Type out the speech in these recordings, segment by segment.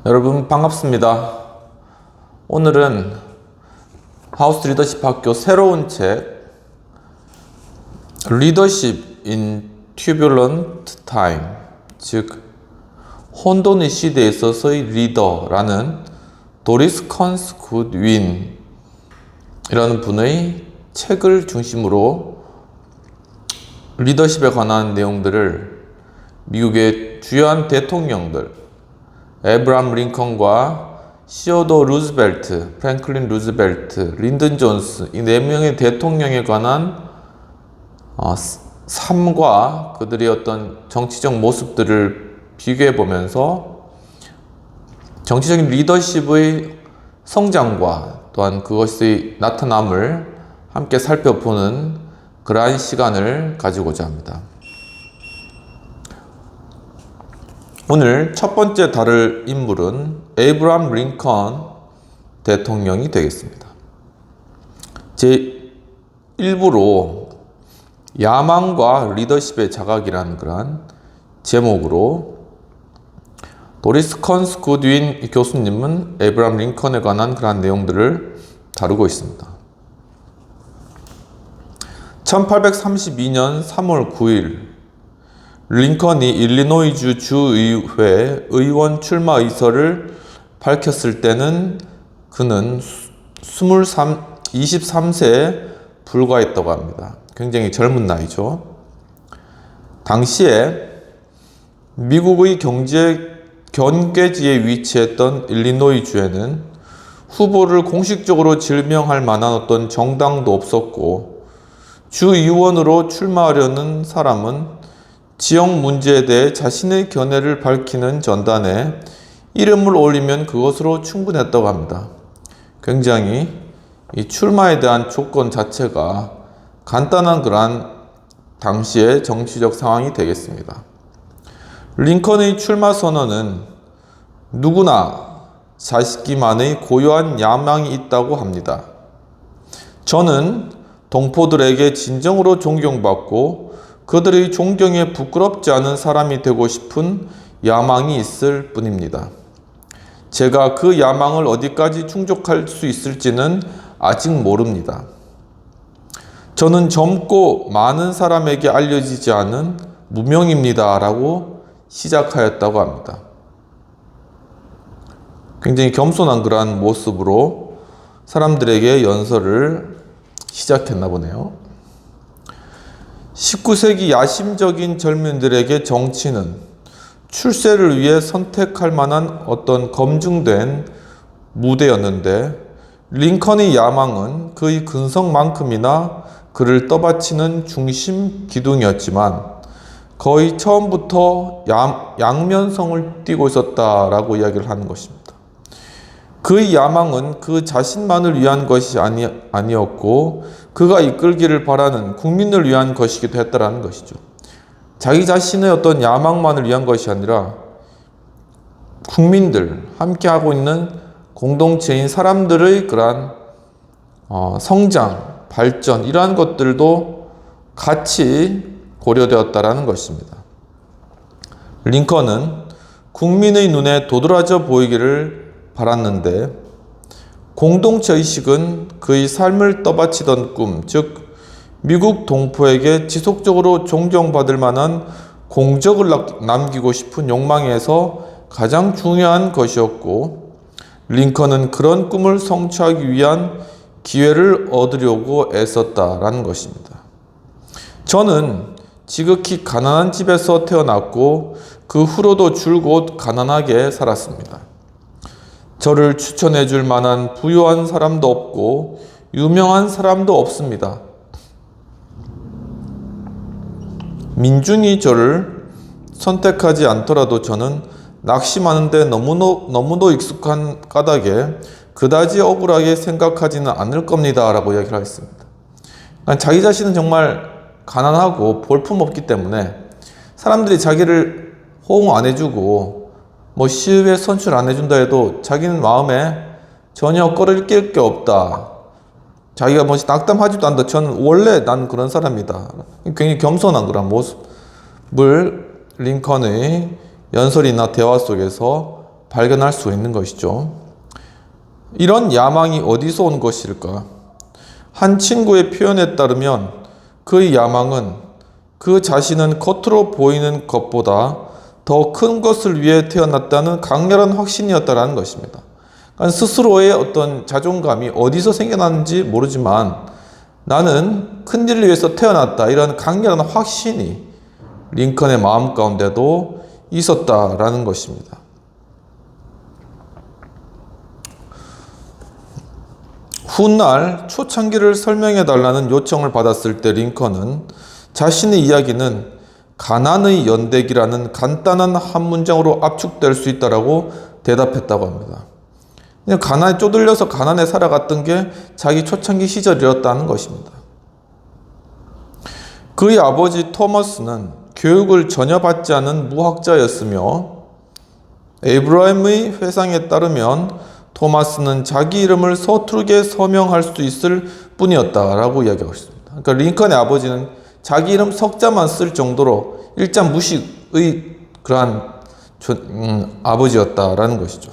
여러분 반갑습니다. 오늘은 하우스 리더십 학교 새로운 책 리더십 in turbulent time, 즉 혼돈의 시대에 있어서의 리더라는 도리스 컨스 굿윈 이라는 분의 책을 중심으로 리더십에 관한 내용들을 미국의 주요한 대통령들 에브라함 링컨과 시어도 루즈벨트, 프랭클린 루즈벨트, 린든 존스 이 4명의 대통령에 관한 삶과 그들의 어떤 정치적 모습들을 비교해 보면서 정치적인 리더십의 성장과 또한 그것의 나타남을 함께 살펴보는 그러한 시간을 가지고자 합니다. 오늘 첫 번째 다룰 인물은 에이브라함 링컨 대통령이 되겠습니다. 제 1부로 야망과 리더십의 자각이라는 그러한 제목으로 도리스 컨스 굿윈 교수님은 에이브라함 링컨에 관한 그러한 내용들을 다루고 있습니다. 1832년 3월 9일 링컨이 일리노이주 주의회 의원 출마 의사를 밝혔을 때는 그는 23세에 불과했다고 합니다. 굉장히 젊은 나이죠. 당시에 미국의 경계지에 위치했던 일리노이주에는 후보를 공식적으로 지명할 만한 어떤 정당도 없었고, 주의원으로 출마하려는 사람은 지역 문제에 대해 자신의 견해를 밝히는 전단에 이름을 올리면 그것으로 충분했다고 합니다. 굉장히 이 출마에 대한 조건 자체가 간단한 그러한 당시의 정치적 상황이 되겠습니다. 링컨의 출마 선언은 누구나 자식기만의 고유한 야망이 있다고 합니다. 저는 동포들에게 진정으로 존경받고 그들의 존경에 부끄럽지 않은 사람이 되고 싶은 야망이 있을 뿐입니다. 제가 그 야망을 어디까지 충족할 수 있을지는 아직 모릅니다. 저는 젊고 많은 사람에게 알려지지 않은 무명입니다. 라고 시작하였다고 합니다. 굉장히 겸손한 그러한 모습으로 사람들에게 연설을 시작했나 보네요. 19세기 야심적인 젊은들에게 정치는 출세를 위해 선택할 만한 어떤 검증된 무대였는데, 링컨의 야망은 그의 근성만큼이나 그를 떠받치는 중심 기둥이었지만 거의 처음부터 양면성을 띠고 있었다라고 이야기를 하는 것입니다. 그의 야망은 그 자신만을 위한 것이 아니었고 그가 이끌기를 바라는 국민을 위한 것이기도 했다라는 것이죠. 자기 자신의 어떤 야망만을 위한 것이 아니라 국민들, 함께하고 있는 공동체인 사람들의 그러한 성장, 발전 이러한 것들도 같이 고려되었다라는 것입니다. 링컨은 국민의 눈에 도드라져 보이기를 바랐는데 공동체의식은 그의 삶을 떠받치던 꿈, 즉 미국 동포에게 지속적으로 존경받을 만한 공적을 남기고 싶은 욕망에서 가장 중요한 것이었고, 링컨은 그런 꿈을 성취하기 위한 기회를 얻으려고 애썼다라는 것입니다. 저는 지극히 가난한 집에서 태어났고 그 후로도 줄곧 가난하게 살았습니다. 저를 추천해 줄 만한 부유한 사람도 없고 유명한 사람도 없습니다. 민중이 저를 선택하지 않더라도 저는 낙심하는데 너무도 익숙한 까닭에 그다지 억울하게 생각하지는 않을 겁니다. 라고 이야기를 하겠습니다. 자기 자신은 정말 가난하고 볼품없기 때문에 사람들이 자기를 호응 안 해주고 시의회 선출 안 해준다 해도 자기는 마음에 전혀 꺼릴 게 없다. 자기가 낙담하지도 않다. 저는 원래 난 그런 사람이다. 굉장히 겸손한 그런 모습을 링컨의 연설이나 대화 속에서 발견할 수 있는 것이죠. 이런 야망이 어디서 온 것일까? 한 친구의 표현에 따르면 그의 야망은 그 자신은 겉으로 보이는 것보다 더 큰 것을 위해 태어났다는 강렬한 확신이었다는 것입니다. 그러니까 스스로의 어떤 자존감이 어디서 생겨났는지 모르지만 나는 큰 일을 위해서 태어났다, 이런 강렬한 확신이 링컨의 마음 가운데도 있었다라는 것입니다. 훗날 초창기를 설명해 달라는 요청을 받았을 때 링컨은 자신의 이야기는 가난의 연대기라는 간단한 한 문장으로 압축될 수 있다라고 대답했다고 합니다. 그냥 가난에 쪼들려서 가난에 살아갔던 게 자기 초창기 시절이었다는 것입니다. 그의 아버지 토머스는 교육을 전혀 받지 않은 무학자였으며 에이브라임의 회상에 따르면 토마스는 자기 이름을 서투르게 서명할 수 있을 뿐이었다라고 이야기하고 있습니다. 그러니까 링컨의 아버지는 자기 이름 석자만 쓸 정도로 일자 무식의 그러한 아버지였다라는 것이죠.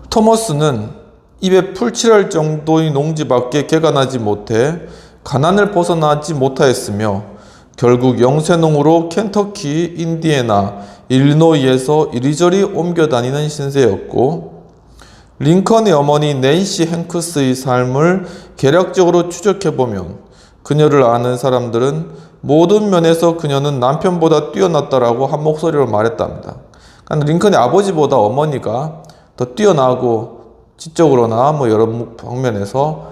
토머스는 입에 풀칠할 정도의 농지밖에 개간하지 못해 가난을 벗어나지 못하였으며 결국 영세농으로 켄터키, 인디애나, 일리노이에서 이리저리 옮겨 다니는 신세였고, 링컨의 어머니 낸시 행크스의 삶을 개략적으로 추적해보면 그녀를 아는 사람들은 모든 면에서 그녀는 남편보다 뛰어났다라고 한 목소리로 말했답니다. 그러니까 링컨의 아버지보다 어머니가 더 뛰어나고 지적으로나 여러 방면에서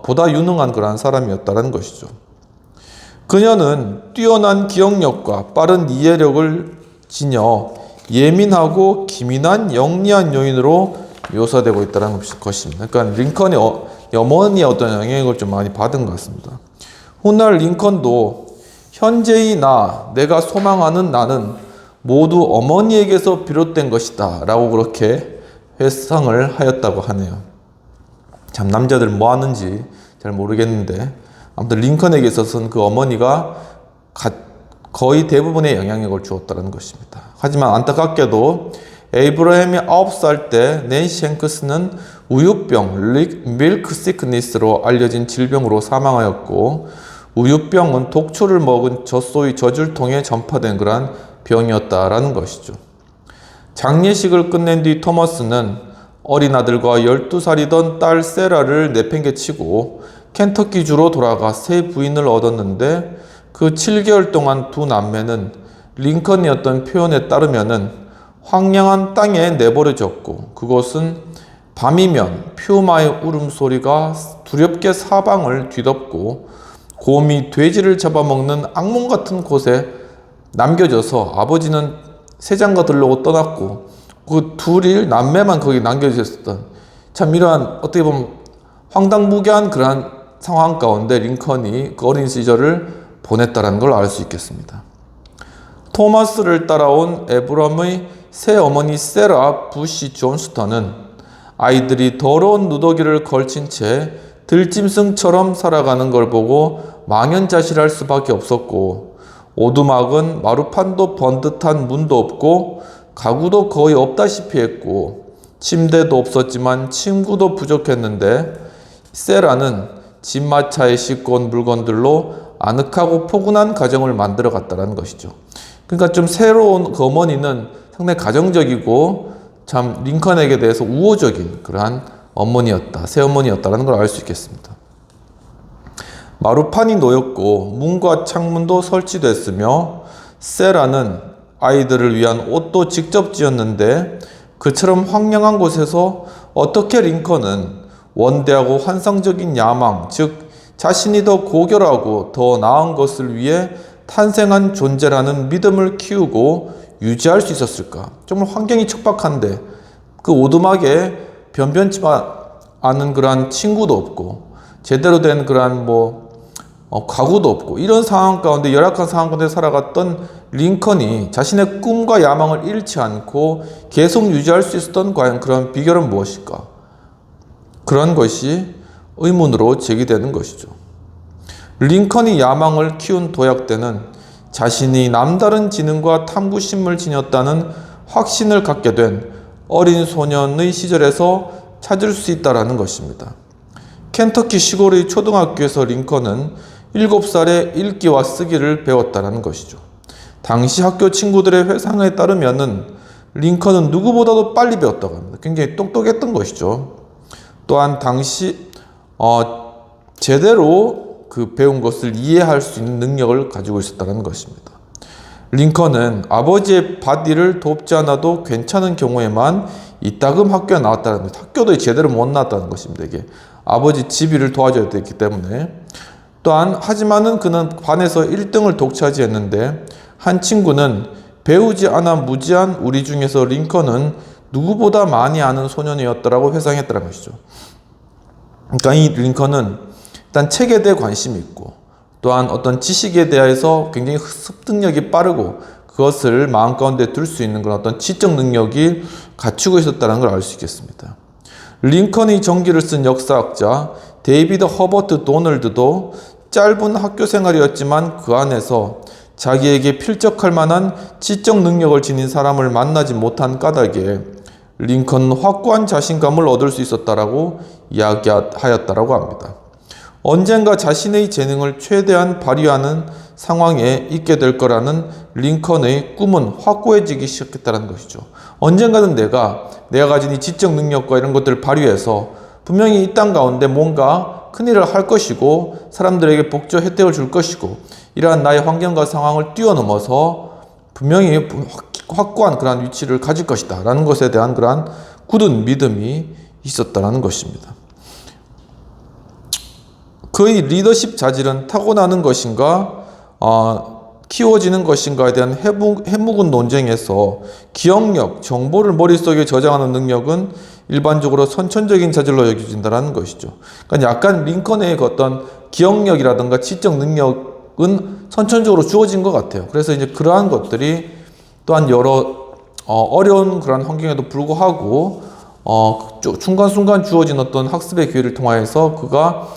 보다 유능한 그러한 사람이었다는 것이죠. 그녀는 뛰어난 기억력과 빠른 이해력을 지녀 예민하고 기민한 영리한 여인으로 묘사되고 있다는 것입니다. 그러니까 링컨의 어머니의 어떤 영향을 좀 많이 받은 것 같습니다. 훗날 링컨도 현재의 내가 소망하는 나는 모두 어머니에게서 비롯된 것이다 라고 그렇게 회상을 하였다고 하네요. 참 남자들 뭐 하는지 잘 모르겠는데 아무튼 링컨에게 있어서는 그 어머니가 거의 대부분의 영향력을 주었다는 것입니다. 하지만 안타깝게도 에이브러햄이 9살 때 낸시 행크스는 우유병, 밀크 시크니스로 알려진 질병으로 사망하였고, 우유병은 독초를 먹은 젖소의 젖을 통해 전파된 그러한 병이었다라는 것이죠. 장례식을 끝낸 뒤 토머스는 어린 아들과 12살이던 딸 세라를 내팽개치고 켄터키주로 돌아가 새 부인을 얻었는데, 그 7개월 동안 두 남매는 링컨이 어떤 표현에 따르면은 황량한 땅에 내버려졌고, 그곳은 밤이면 퓨마의 울음소리가 두렵게 사방을 뒤덮고 곰이 돼지를 잡아먹는 악몽 같은 곳에 남겨져서 아버지는 새장가 들려고 떠났고 그 둘이 남매만 거기 남겨졌었던, 참 이러한 어떻게 보면 황당무계한 그러한 상황 가운데 링컨이 그 어린 시절을 보냈다는 걸 알 수 있겠습니다. 토마스를 따라온 에브럼의 새 어머니 세라 부시 존스턴은 아이들이 더러운 누더기를 걸친 채 들짐승처럼 살아가는 걸 보고 망연자실할 수밖에 없었고, 오두막은 마루판도 번듯한 문도 없고 가구도 거의 없다시피 했고 침대도 없었지만 침구도 부족했는데, 세라는 집마차에 싣고 온 물건들로 아늑하고 포근한 가정을 만들어 갔다는 것이죠. 그러니까 좀 새로운 그 어머니는 상당히 가정적이고 참 링컨에게 대해서 우호적인 그러한 어머니였다, 새어머니였다라는 걸 알 수 있겠습니다. 마루판이 놓였고 문과 창문도 설치됐으며 세라는 아이들을 위한 옷도 직접 지었는데, 그처럼 황량한 곳에서 어떻게 링컨은 원대하고 환상적인 야망, 즉 자신이 더 고결하고 더 나은 것을 위해 탄생한 존재라는 믿음을 키우고 유지할 수 있었을까? 정말 환경이 척박한데 그 오두막에 변변치 않은 그러한 친구도 없고 제대로 된 그러한 가구도 없고 이런 상황 가운데, 열악한 상황 가운데 살아갔던 링컨이 자신의 꿈과 야망을 잃지 않고 계속 유지할 수 있었던 과연 그런 비결은 무엇일까? 그런 것이 의문으로 제기되는 것이죠. 링컨이 야망을 키운 도약대는 자신이 남다른 지능과 탐구심을 지녔다는 확신을 갖게 된 어린 소년의 시절에서 찾을 수 있다는 것입니다. 켄터키 시골의 초등학교에서 링컨은 7살에 읽기와 쓰기를 배웠다는 것이죠. 당시 학교 친구들의 회상에 따르면은 링컨은 누구보다도 빨리 배웠다고 합니다. 굉장히 똑똑했던 것이죠. 또한 당시 제대로 그 배운 것을 이해할 수 있는 능력을 가지고 있었다는 것입니다. 링컨은 아버지의 밭일을 돕지 않아도 괜찮은 경우에만 이따금 학교에 나왔다는 것, 학교도 제대로 못 나왔다는 것입니다. 이게 아버지 집일을 도와줘야 됐기 때문에. 또한 하지만은 그는 반에서 1등을 독차지했는데 한 친구는 배우지 않아 무지한 우리 중에서 링컨은 누구보다 많이 아는 소년이었더라고 회상했다는 것이죠. 그러니까 이 링컨은 일단 책에 대해 관심이 있고 또한 어떤 지식에 대해서 굉장히 습득력이 빠르고 그것을 마음 가운데 둘 수 있는 그런 어떤 지적 능력이 갖추고 있었다는 걸 알 수 있겠습니다. 링컨이 전기를 쓴 역사학자 데이비드 허버트 도널드도 짧은 학교 생활이었지만 그 안에서 자기에게 필적할 만한 지적 능력을 지닌 사람을 만나지 못한 까닭에 링컨은 확고한 자신감을 얻을 수 있었다라고 이야기하였다라고 합니다. 언젠가 자신의 재능을 최대한 발휘하는 상황에 있게 될 거라는 링컨의 꿈은 확고해지기 시작했다는 것이죠. 언젠가는 내가 가진 이 지적 능력과 이런 것들을 발휘해서 분명히 이 땅 가운데 뭔가 큰일을 할 것이고 사람들에게 복지 혜택을 줄 것이고 이러한 나의 환경과 상황을 뛰어넘어서 분명히 확고한 그러한 위치를 가질 것이다 라는 것에 대한 그러한 굳은 믿음이 있었다는 것입니다. 그의 리더십 자질은 타고나는 것인가 키워지는 것인가에 대한 해묵은 논쟁에서 기억력, 정보를 머릿속에 저장하는 능력은 일반적으로 선천적인 자질로 여겨진다는 것이죠. 그러니까 약간 링컨의 어떤 기억력이라든가 지적 능력은 선천적으로 주어진 것 같아요. 그래서 이제 그러한 것들이 또한 여러 어려운 그런 환경에도 불구하고 순간순간 주어진 어떤 학습의 기회를 통하여서 그가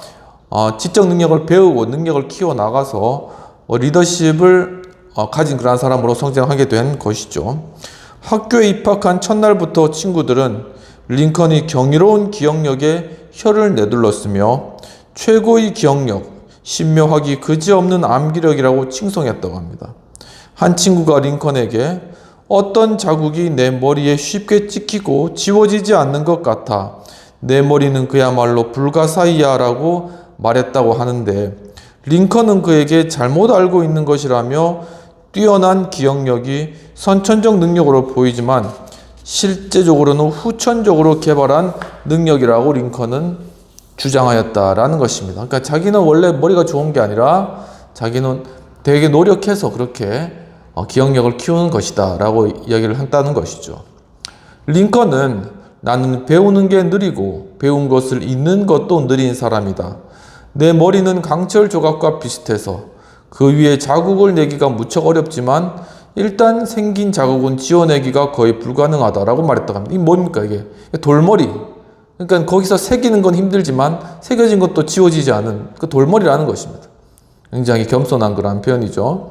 지적 능력을 배우고 능력을 키워 나가서 리더십을 가진 그런 사람으로 성장하게 된 것이죠. 학교에 입학한 첫날부터 친구들은 링컨이 경이로운 기억력에 혀를 내둘렀으며 최고의 기억력, 신묘하기 그지없는 암기력이라고 칭송했다고 합니다. 한 친구가 링컨에게 어떤 자국이 내 머리에 쉽게 찍히고 지워지지 않는 것 같아 내 머리는 그야말로 불가사의야 라고 말했다고 하는데 링컨은 그에게 잘못 알고 있는 것이라며 뛰어난 기억력이 선천적 능력으로 보이지만 실제적으로는 후천적으로 개발한 능력이라고 링컨은 주장하였다라는 것입니다. 그러니까 자기는 원래 머리가 좋은 게 아니라 자기는 되게 노력해서 그렇게 기억력을 키우는 것이다 라고 이야기를 한다는 것이죠. 링컨은 나는 배우는 게 느리고 배운 것을 잊는 것도 느린 사람이다. 내 머리는 강철 조각과 비슷해서 그 위에 자국을 내기가 무척 어렵지만 일단 생긴 자국은 지워내기가 거의 불가능하다라고 말했다고 합니다. 이게 뭡니까 이게? 돌머리. 그러니까 거기서 새기는 건 힘들지만 새겨진 것도 지워지지 않은 그 돌머리라는 것입니다. 굉장히 겸손한 그런 표현이죠.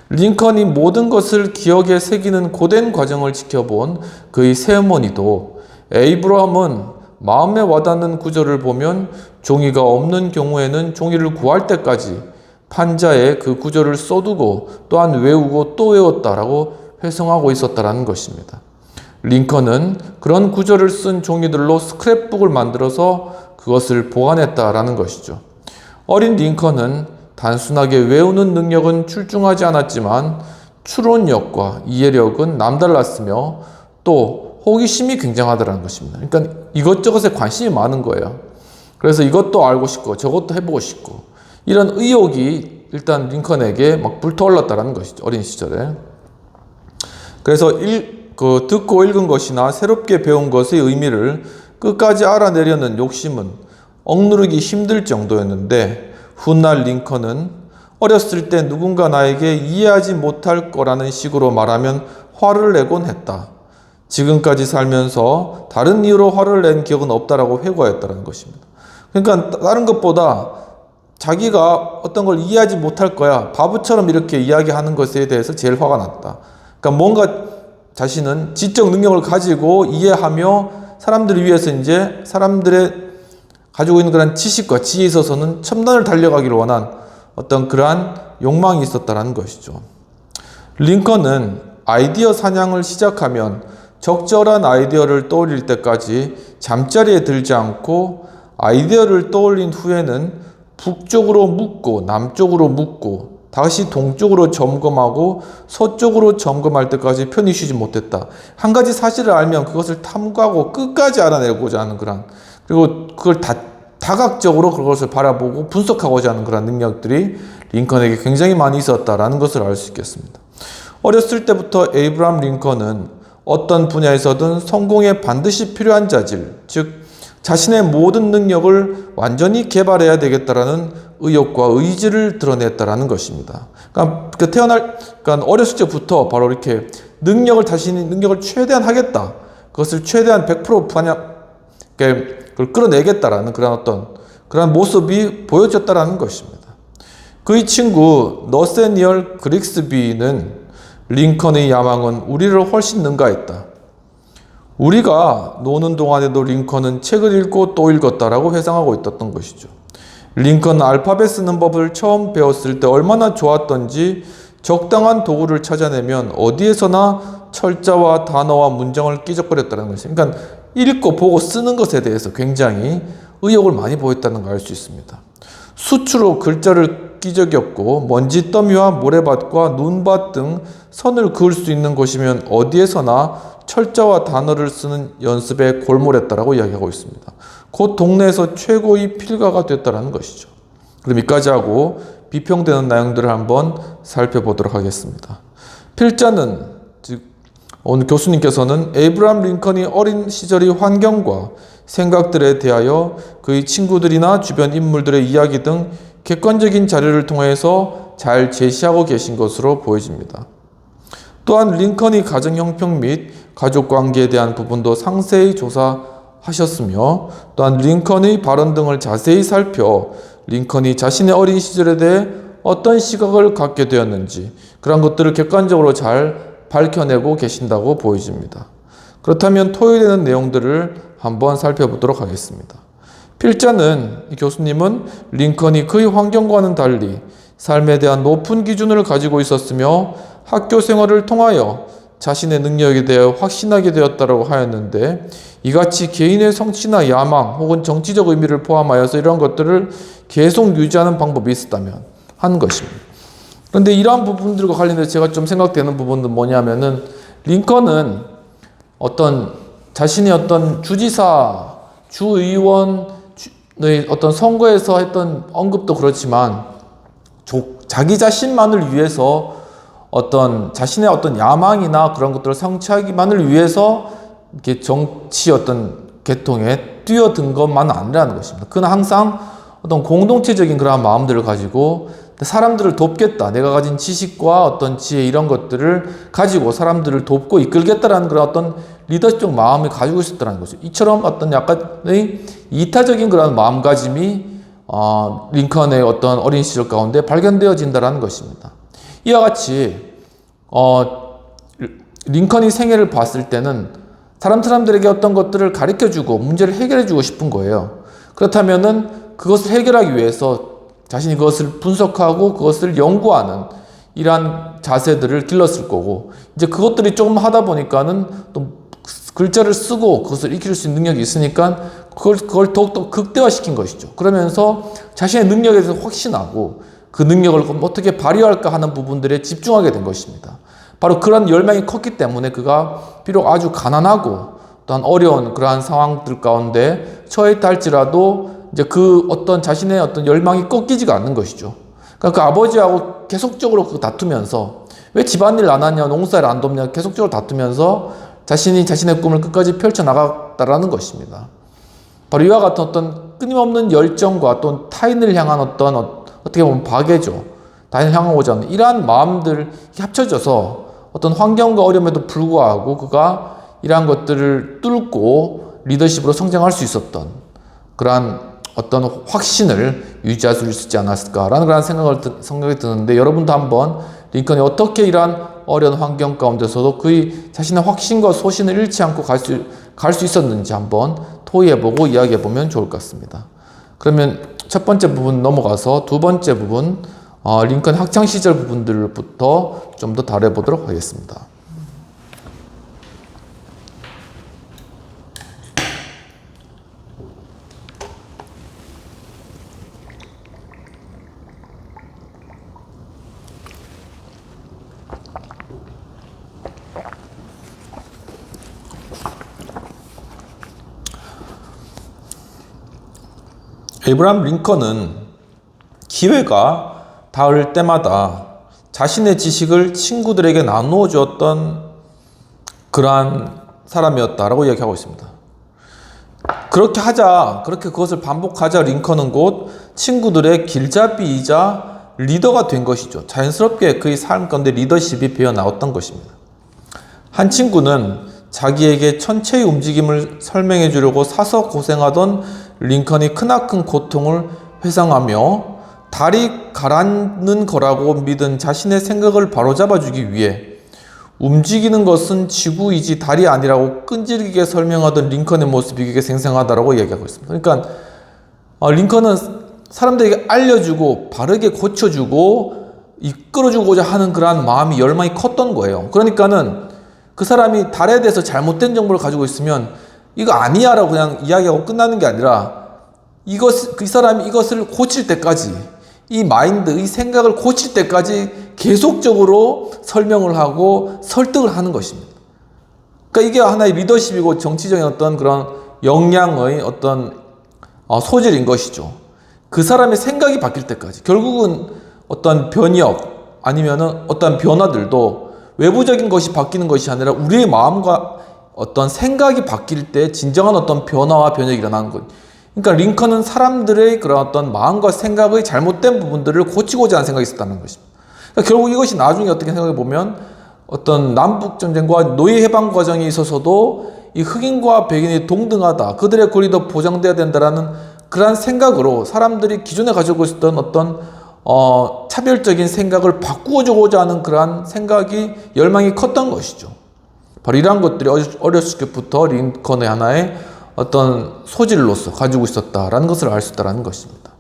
링컨이 모든 것을 기억에 새기는 고된 과정을 지켜본 그의 새어머니도 에이브러함은 마음에 와닿는 구절을 보면 종이가 없는 경우에는 종이를 구할 때까지 판자에 그 구절을 써두고 또한 외우고 또 외웠다라고 회상하고 있었다라는 것입니다. 링컨은 그런 구절을 쓴 종이들로 스크랩북을 만들어서 그것을 보관했다라는 것이죠. 어린 링컨은 단순하게 외우는 능력은 출중하지 않았지만 추론력과 이해력은 남달랐으며 또 호기심이 굉장하다는 것입니다. 그러니까 이것저것에 관심이 많은 거예요. 그래서 이것도 알고 싶고 저것도 해보고 싶고 이런 의욕이 일단 링컨에게 막 불타올랐다는 것이죠. 어린 시절에. 그래서 듣고 읽은 것이나 새롭게 배운 것의 의미를 끝까지 알아내려는 욕심은 억누르기 힘들 정도였는데 훗날 링컨은 어렸을 때 누군가 나에게 이해하지 못할 거라는 식으로 말하면 화를 내곤 했다. 지금까지 살면서 다른 이유로 화를 낸 기억은 없다라고 회고하였다는 것입니다. 그러니까 다른 것보다 자기가 어떤 걸 이해하지 못할 거야. 바보처럼 이렇게 이야기하는 것에 대해서 제일 화가 났다. 그러니까 뭔가 자신은 지적 능력을 가지고 이해하며 사람들을 위해서 이제 사람들의 가지고 있는 그런 지식과 지혜에 있어서는 첨단을 달려가기를 원한 어떤 그러한 욕망이 있었다는 것이죠. 링컨은 아이디어 사냥을 시작하면 적절한 아이디어를 떠올릴 때까지 잠자리에 들지 않고 아이디어를 떠올린 후에는 북쪽으로 묻고 남쪽으로 묻고 다시 동쪽으로 점검하고 서쪽으로 점검할 때까지 편히 쉬지 못했다. 한 가지 사실을 알면 그것을 탐구하고 끝까지 알아내고자 하는 그런, 그리고 그걸 다각적으로 그것을 바라보고 분석하고자 하는 그런 능력들이 링컨에게 굉장히 많이 있었다라는 것을 알 수 있겠습니다. 어렸을 때부터 에이브라함 링컨은 어떤 분야에서든 성공에 반드시 필요한 자질, 즉 자신의 모든 능력을 완전히 개발해야 되겠다라는 의욕과 의지를 드러냈다라는 것입니다. 그러니까 어렸을 때부터 바로 이렇게 자신의 능력을 최대한 하겠다. 그것을 최대한 100% 그걸 끌어내겠다라는 그런 모습이 보여졌다라는 것입니다. 그의 친구 너세니얼 그릭스비는 링컨의 야망은 우리를 훨씬 능가했다. 우리가 노는 동안에도 링컨은 책을 읽고 또 읽었다라고 회상하고 있었던 것이죠. 링컨은 알파벳 쓰는 법을 처음 배웠을 때 얼마나 좋았던지 적당한 도구를 찾아내면 어디에서나 철자와 단어와 문장을 끼적거렸다는 것입니다. 그러니까 읽고 보고 쓰는 것에 대해서 굉장히 의욕을 많이 보였다는 걸 알 수 있습니다. 수추로 글자를 끼적였고 먼지 더미와 모래밭과 눈밭 등 선을 그을 수 있는 곳이면 어디에서나 철자와 단어를 쓰는 연습에 골몰했다라고 이야기하고 있습니다. 곧 동네에서 최고의 필가가 됐다라는 것이죠. 그럼 이까지 하고 비평되는 내용들을 한번 살펴보도록 하겠습니다. 필자는, 즉 오늘 교수님께서는 에이브라함 링컨이 어린 시절의 환경과 생각들에 대하여 그의 친구들이나 주변 인물들의 이야기 등 객관적인 자료를 통해서 잘 제시하고 계신 것으로 보여집니다. 또한 링컨이 가정 형편 및 가족 관계에 대한 부분도 상세히 조사하셨으며 또한 링컨의 발언 등을 자세히 살펴 링컨이 자신의 어린 시절에 대해 어떤 시각을 갖게 되었는지 그런 것들을 객관적으로 잘 밝혀내고 계신다고 보여집니다. 그렇다면 토의되는 내용들을 한번 살펴보도록 하겠습니다. 필자는, 이 교수님은 링컨이 그의 환경과는 달리 삶에 대한 높은 기준을 가지고 있었으며 학교 생활을 통하여 자신의 능력에 대해 확신하게 되었다고 하였는데 이같이 개인의 성취나 야망 혹은 정치적 의미를 포함하여서 이러한 것들을 계속 유지하는 방법이 있었다면 하는 것입니다. 그런데 이러한 부분들과 관련해서 제가 좀 생각되는 부분은 뭐냐면은 링컨은 자신의 주지사, 주의원의 선거에서 했던 언급도 그렇지만 자기 자신만을 위해서 자신의 야망이나 그런 것들을 성취하기만을 위해서 이렇게 정치 계통에 뛰어든 것만은 아니라는 것입니다. 그는 항상 공동체적인 그런 마음들을 가지고 사람들을 돕겠다. 내가 가진 지식과 지혜 이런 것들을 가지고 사람들을 돕고 이끌겠다라는 그런 리더십적 마음을 가지고 있었다는 거죠. 이처럼 약간의 이타적인 그런 마음가짐이 링컨의 어린 시절 가운데 발견되어진다는 것입니다. 이와 같이 링컨이 생애를 봤을 때는 사람들에게 어떤 것들을 가르쳐주고 문제를 해결해주고 싶은 거예요. 그렇다면은 그것을 해결하기 위해서 자신이 그것을 분석하고 그것을 연구하는 이러한 자세들을 길렀을 거고 이제 그것들이 조금 하다 보니까는 또 글자를 쓰고 그것을 익힐 수 있는 능력이 있으니까 그걸 더욱더 극대화시킨 것이죠. 그러면서 자신의 능력에 대해서 확신하고 그 능력을 어떻게 발휘할까 하는 부분들에 집중하게 된 것입니다. 바로 그런 열망이 컸기 때문에 그가 비록 아주 가난하고 또한 어려운 그러한 상황들 가운데 처했다 할지라도 이제 자신의 열망이 꺾이지가 않는 것이죠. 그러니까 그 아버지하고 계속적으로 다투면서 왜 집안일 안 하냐, 농사를 안 돕냐 계속적으로 다투면서 자신의 꿈을 끝까지 펼쳐나갔다라는 것입니다. 바로 이와 같은 끊임없는 열정과 또 타인을 향한 어떻게 보면 박애죠. 타인을 향하고자 하는 이러한 마음들 합쳐져서 환경과 어려움에도 불구하고 그가 이러한 것들을 뚫고 리더십으로 성장할 수 있었던 그러한 확신을 유지할 수 있지 않았을까라는 그런 생각이 드는데 여러분도 한번 링컨이 어떻게 이러한 어려운 환경 가운데서도 그의 자신의 확신과 소신을 잃지 않고 갈 수 있었는지 한번 토의해보고 이야기해보면 좋을 것 같습니다. 그러면 첫 번째 부분 넘어가서 두 번째 부분, 링컨 학창시절 부분들부터 좀 더 다뤄보도록 하겠습니다. 에이브라함 링컨은 기회가 닿을 때마다 자신의 지식을 친구들에게 나누어 주었던 그러한 사람이었다라고 이야기하고 있습니다. 그렇게 그것을 반복하자 링컨은 곧 친구들의 길잡이이자 리더가 된 것이죠. 자연스럽게 그의 삶 가운데 리더십이 배어나왔던 것입니다. 한 친구는 자기에게 천체의 움직임을 설명해 주려고 사서 고생하던 링컨이 크나큰 고통을 회상하며 달이 가라앉는 거라고 믿은 자신의 생각을 바로잡아 주기 위해 움직이는 것은 지구이지 달이 아니라고 끈질기게 설명하던 링컨의 모습이 되게 생생하다고 이야기하고 있습니다. 그러니까 링컨은 사람들에게 알려주고 바르게 고쳐주고 이끌어주고자 하는 그러한 마음이 열망이 컸던 거예요. 그러니까는 그 사람이 달에 대해서 잘못된 정보를 가지고 있으면 이거 아니야 라고 그냥 이야기하고 끝나는 게 아니라 그 사람이 이것을 고칠 때까지 이 마인드, 이 생각을 고칠 때까지 계속적으로 설명을 하고 설득을 하는 것입니다. 그러니까 이게 하나의 리더십이고 정치적인 어떤 그런 역량의 어떤 소질인 것이죠. 그 사람의 생각이 바뀔 때까지. 결국은 어떤 변이업 아니면은 어떤 변화들도 외부적인 것이 바뀌는 것이 아니라 우리의 마음과 어떤 생각이 바뀔 때 진정한 어떤 변화와 변혁이 일어나는 것. 그러니까 링컨은 사람들의 그런 어떤 마음과 생각의 잘못된 부분들을 고치고자 하는 생각이 있었다는 것입니다. 그러니까 결국 이것이 나중에 어떻게 생각해 보면 어떤 남북전쟁과 노예해방 과정에 있어서도 이 흑인과 백인이 동등하다, 그들의 권리도 보장돼야 된다라는 그러한 생각으로 사람들이 기존에 가지고 있었던 어떤 차별적인 생각을 바꾸어주고자 하는 그러한 생각이 열망이 컸던 것이죠. 바로 이러한 것들이 어렸을 때부터 링컨의 하나의 어떤 소질로서 가지고 있었다라는 것을 알 수 있다는 것입니다.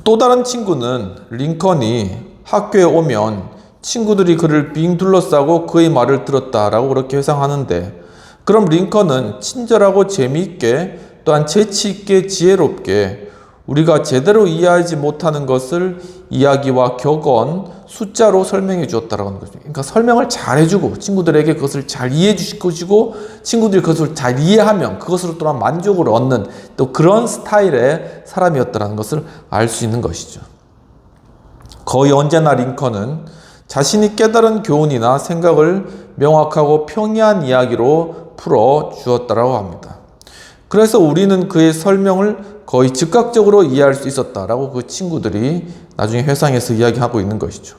또 다른 친구는 링컨이 학교에 오면 친구들이 그를 빙 둘러싸고 그의 말을 들었다라고 그렇게 회상하는데, 그럼 링컨은 친절하고 재미있게 또한 재치있게 지혜롭게 우리가 제대로 이해하지 못하는 것을 이야기와 격언, 숫자로 설명해 주었다라고 하는 거죠. 그러니까 설명을 잘 해주고 친구들에게 그것을 잘 이해해 주시고 친구들이 그것을 잘 이해하면 그것으로 또한 만족을 얻는 또 그런 스타일의 사람이었다는 것을 알 수 있는 것이죠. 거의 언제나 링컨은 자신이 깨달은 교훈이나 생각을 명확하고 평이한 이야기로 풀어 주었다라고 합니다. 그래서 우리는 그의 설명을 거의 즉각적으로 이해할 수 있었다라고 그 친구들이 나중에 회상에서 이야기하고 있는 것이죠.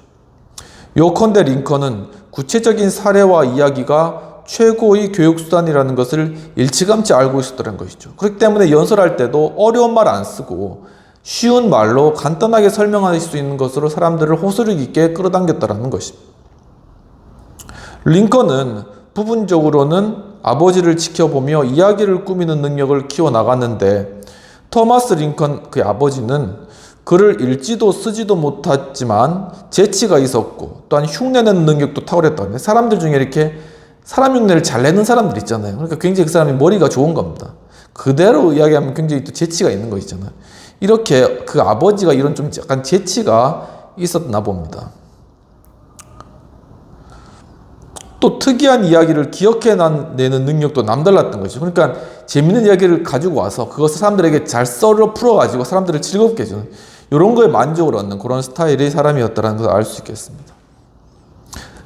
요컨대 링컨은 구체적인 사례와 이야기가 최고의 교육수단이라는 것을 일찌감치 알고 있었다는 것이죠. 그렇기 때문에 연설할 때도 어려운 말 안 쓰고 쉬운 말로 간단하게 설명할 수 있는 것으로 사람들을 호소력 있게 끌어당겼다는 것입니다. 링컨은 부분적으로는 아버지를 지켜보며 이야기를 꾸미는 능력을 키워나갔는데, 토마스 링컨 그의 아버지는 글을 읽지도 쓰지도 못했지만 재치가 있었고 또한 흉내내는 능력도 탁월했다고. 사람들 중에 이렇게 사람 흉내를 잘 내는 사람들 있잖아요. 그러니까 굉장히 그 사람이 머리가 좋은 겁니다. 그대로 이야기하면 굉장히 또 재치가 있는 거 있잖아요. 이렇게 그 아버지가 이런 좀 약간 재치가 있었나 봅니다. 또 특이한 이야기를 기억해내는 능력도 남달랐던 거죠. 그러니까 재밌는 이야기를 가지고 와서 그것을 사람들에게 잘 썰어 풀어가지고 사람들을 즐겁게 해주는 이런 거에 만족을 얻는 그런 스타일의 사람이었다는 것을 알 수 있겠습니다.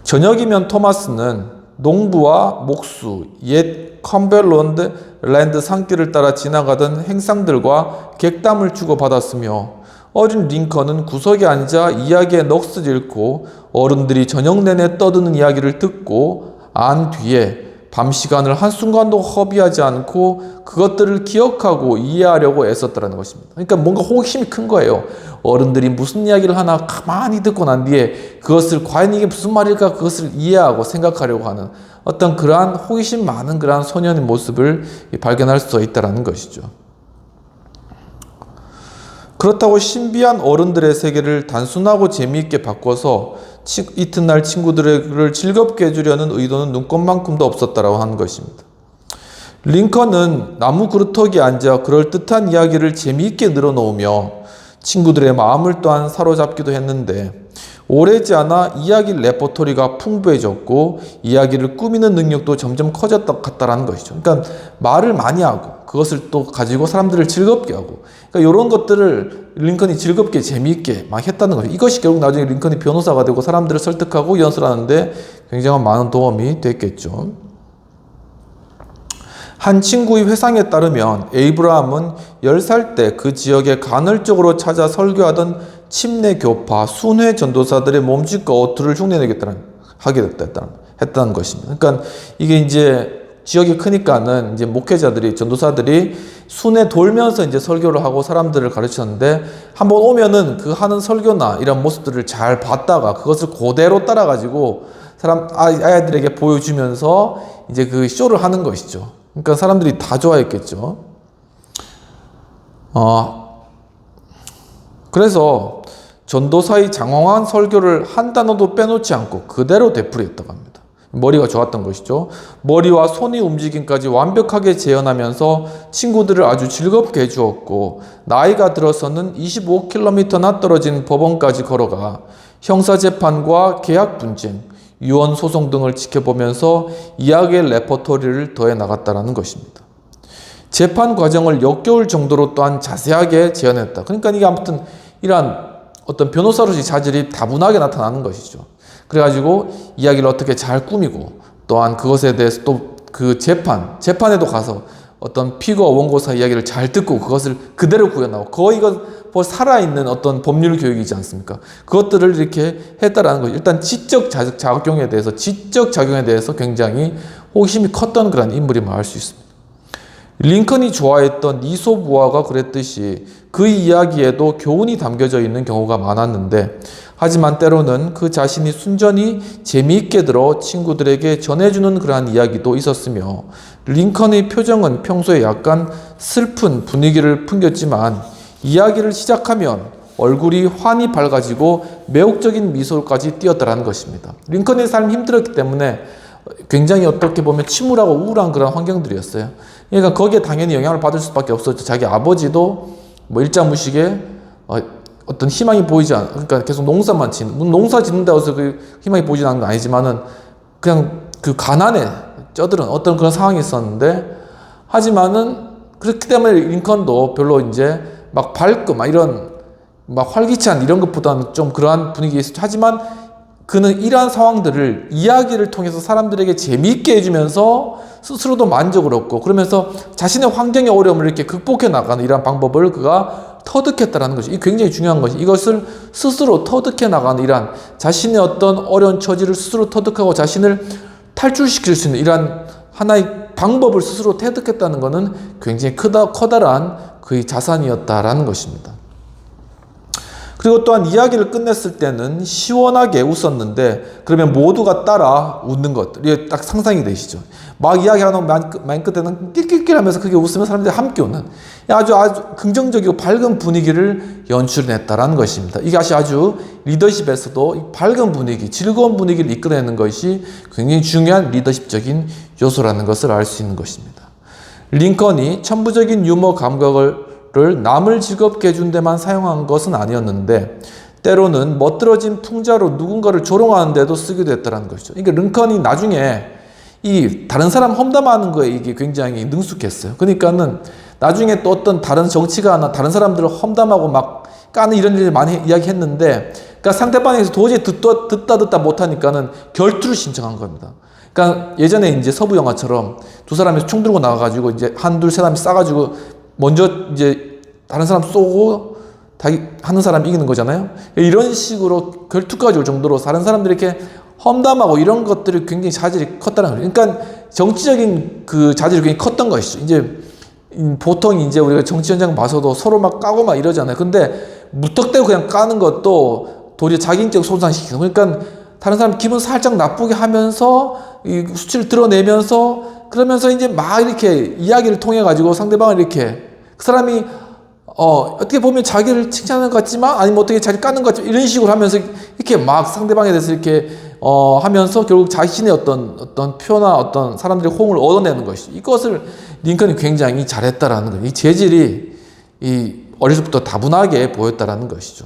저녁이면 토마스는 농부와 목수, 옛 컴벨런드 랜드 산길을 따라 지나가던 행상들과 객담을 주고받았으며, 어린 링컨은 구석에 앉아 이야기에 넋을 잃고 어른들이 저녁 내내 떠드는 이야기를 듣고 안 뒤에 밤 시간을 한순간도 허비하지 않고 그것들을 기억하고 이해하려고 애썼다는 것입니다. 그러니까 뭔가 호기심이 큰 거예요. 어른들이 무슨 이야기를 하나 가만히 듣고 난 뒤에 그것을 과연 이게 무슨 말일까 그것을 이해하고 생각하려고 하는 어떤 그러한 호기심 많은 그러한 소년의 모습을 발견할 수 있다는 것이죠. 그렇다고 신비한 어른들의 세계를 단순하고 재미있게 바꿔서 이튿날 친구들을 즐겁게 해주려는 의도는 눈꼽만큼도 없었다라고 하는 것입니다. 링컨은 나무 그루터기에 앉아 그럴듯한 이야기를 재미있게 늘어놓으며 친구들의 마음을 또한 사로잡기도 했는데 오래지 않아 이야기 레퍼토리가 풍부해졌고 이야기를 꾸미는 능력도 점점 커졌다 같다라는 것이죠. 그러니까 말을 많이 하고 그것을 또 가지고 사람들을 즐겁게 하고 그러니까 이런 것들을 링컨이 즐겁게 재미있게 막 했다는 거죠. 이것이 결국 나중에 링컨이 변호사가 되고 사람들을 설득하고 연설하는데 굉장히 많은 도움이 됐겠죠. 한 친구의 회상에 따르면 에이브라함은 10살 때 그 지역에 간헐적으로 찾아 설교하던 침례 교파 순회 전도사들의 몸짓과 어투를 했다는 것입니다. 그러니까 이게 이제 지역이 크니까는 이제 목회자들이 전도사들이 순회 돌면서 이제 설교를 하고 사람들을 가르쳤는데 한번 오면은 그 하는 설교나 이런 모습들을 잘 봤다가 그것을 그대로 따라가지고 아이들에게 보여주면서 이제 그 쇼를 하는 것이죠. 그러니까 사람들이 다 좋아했겠죠. 그래서 전도사의 장황한 설교를 한 단어도 빼놓지 않고 그대로 되풀이했다고 합니다. 머리가 좋았던 것이죠. 머리와 손의 움직임까지 완벽하게 재현하면서 친구들을 아주 즐겁게 해주었고 나이가 들어서는 25km나 떨어진 법원까지 걸어가 형사재판과 계약 분쟁, 유언 소송 등을 지켜보면서 이야기의 레퍼토리를 더해 나갔다는 것입니다. 재판 과정을 역겨울 정도로 또한 자세하게 재현했다. 그러니까 이게 아무튼 이러한 어떤 변호사로서의 자질이 다분하게 나타나는 것이죠. 그래가지고 이야기를 어떻게 잘 꾸미고 또한 그것에 대해서 또 그 재판에도 가서 어떤 피고와 원고사 이야기를 잘 듣고 그것을 그대로 구현하고 거의 이건 살아있는 어떤 법률 교육이지 않습니까? 그것들을 이렇게 했다라는 거죠. 일단 지적 작용에 대해서 굉장히 호기심이 컸던 그런 인물임을 알 수 있습니다. 링컨이 좋아했던 니소 부하가 그랬듯이 그 이야기에도 교훈이 담겨져 있는 경우가 많았는데 하지만 때로는 그 자신이 순전히 재미있게 들어 친구들에게 전해주는 그러한 이야기도 있었으며 링컨의 표정은 평소에 약간 슬픈 분위기를 풍겼지만 이야기를 시작하면 얼굴이 환히 밝아지고 매혹적인 미소까지 띄었다는 것입니다. 링컨의 삶이 힘들었기 때문에 굉장히 어떻게 보면 침울하고 우울한 그런 환경들이었어요. 그러니까 거기에 당연히 영향을 받을 수밖에 없었죠. 자기 아버지도 일자무식에 어떤 희망이 보이지 않아. 그러니까 계속 농사만 농사 짓는다고 해서 그 희망이 보이지 않는 건 아니지만은 그냥 그 가난에 쩌들은 어떤 그런 상황이 있었는데 하지만은 그렇기 때문에 링컨도 별로 이제 막 밝고 막 이런 막 활기찬 이런 것보다는 좀 그러한 분위기에 있었죠. 하지만 그는 이러한 상황들을 이야기를 통해서 사람들에게 재미있게 해주면서 스스로도 만족을 얻고 그러면서 자신의 환경의 어려움을 이렇게 극복해 나가는 이러한 방법을 그가 터득했다는 것이 굉장히 중요한 것이 이것을 스스로 터득해 나가는 이러한 자신의 어떤 어려운 처지를 스스로 터득하고 자신을 탈출시킬 수 있는 이러한 하나의 방법을 스스로 터득했다는 것은 굉장히 커다란 그의 자산이었다라는 것입니다. 그리고 또한 이야기를 끝냈을 때는 시원하게 웃었는데 그러면 모두가 따라 웃는 것 이게 딱 상상이 되시죠. 막 이야기하는 맨 끝에는 낄낄낄 하면서 크게 웃으면 사람들이 함께 웃는 아주 긍정적이고 밝은 분위기를 연출했다라는 것입니다. 이게 아주 리더십에서도 밝은 분위기, 즐거운 분위기를 이끌어내는 것이 굉장히 중요한 리더십적인 요소라는 것을 알 수 있는 것입니다. 링컨이 천부적인 유머 감각을 남을 즐겁게 해준 데만 사용한 것은 아니었는데 때로는 멋들어진 풍자로 누군가를 조롱하는 데도 쓰기도 했다는 것이죠. 그러니까 링컨이 나중에 이 다른 사람 험담하는 거에 이게 굉장히 능숙했어요. 그러니까는 나중에 또 어떤 다른 정치가나 다른 사람들을 험담하고 막 까는 이런 일을 많이 이야기했는데 그러니까 상대방에서 도저히 듣다 못하니까는 결투를 신청한 겁니다. 그러니까 예전에 이제 서부 영화처럼 두 사람이 총 들고 나가가지고 이제 한둘 세 사람이 싸가지고 먼저 이제 다른 사람 쏘고 하는 사람이 이기는 거잖아요. 이런 식으로 결투까지 올 정도로 다른 사람들이 이렇게 험담하고 이런 것들이 굉장히 자질이 컸다는 거예요. 그러니까 정치적인 그 자질이 굉장히 컸던 것이죠. 이제 보통 이제 우리가 정치 현장 봐서도 서로 막 까고 막 이러잖아요. 근데 무턱대고 그냥 까는 것도 도리어 자기 인격 손상시키고, 그러니까 다른 사람 기분 살짝 나쁘게 하면서 이 수치를 드러내면서 그러면서 이제 막 이렇게 이야기를 통해 가지고 상대방을 이렇게 그 사람이 어떻게 보면 자기를 칭찬하는 것 같지만 아니면 어떻게 자기를 까는 것 같지만 이런 식으로 하면서 이렇게 막 상대방에 대해서 이렇게 하면서 결국 자신의 어떤 표나 어떤 사람들의 호응을 얻어내는 것이죠. 이것을 링컨이 굉장히 잘했다라는 거예요. 이 재질이 어릴 때부터 다분하게 보였다라는 것이죠.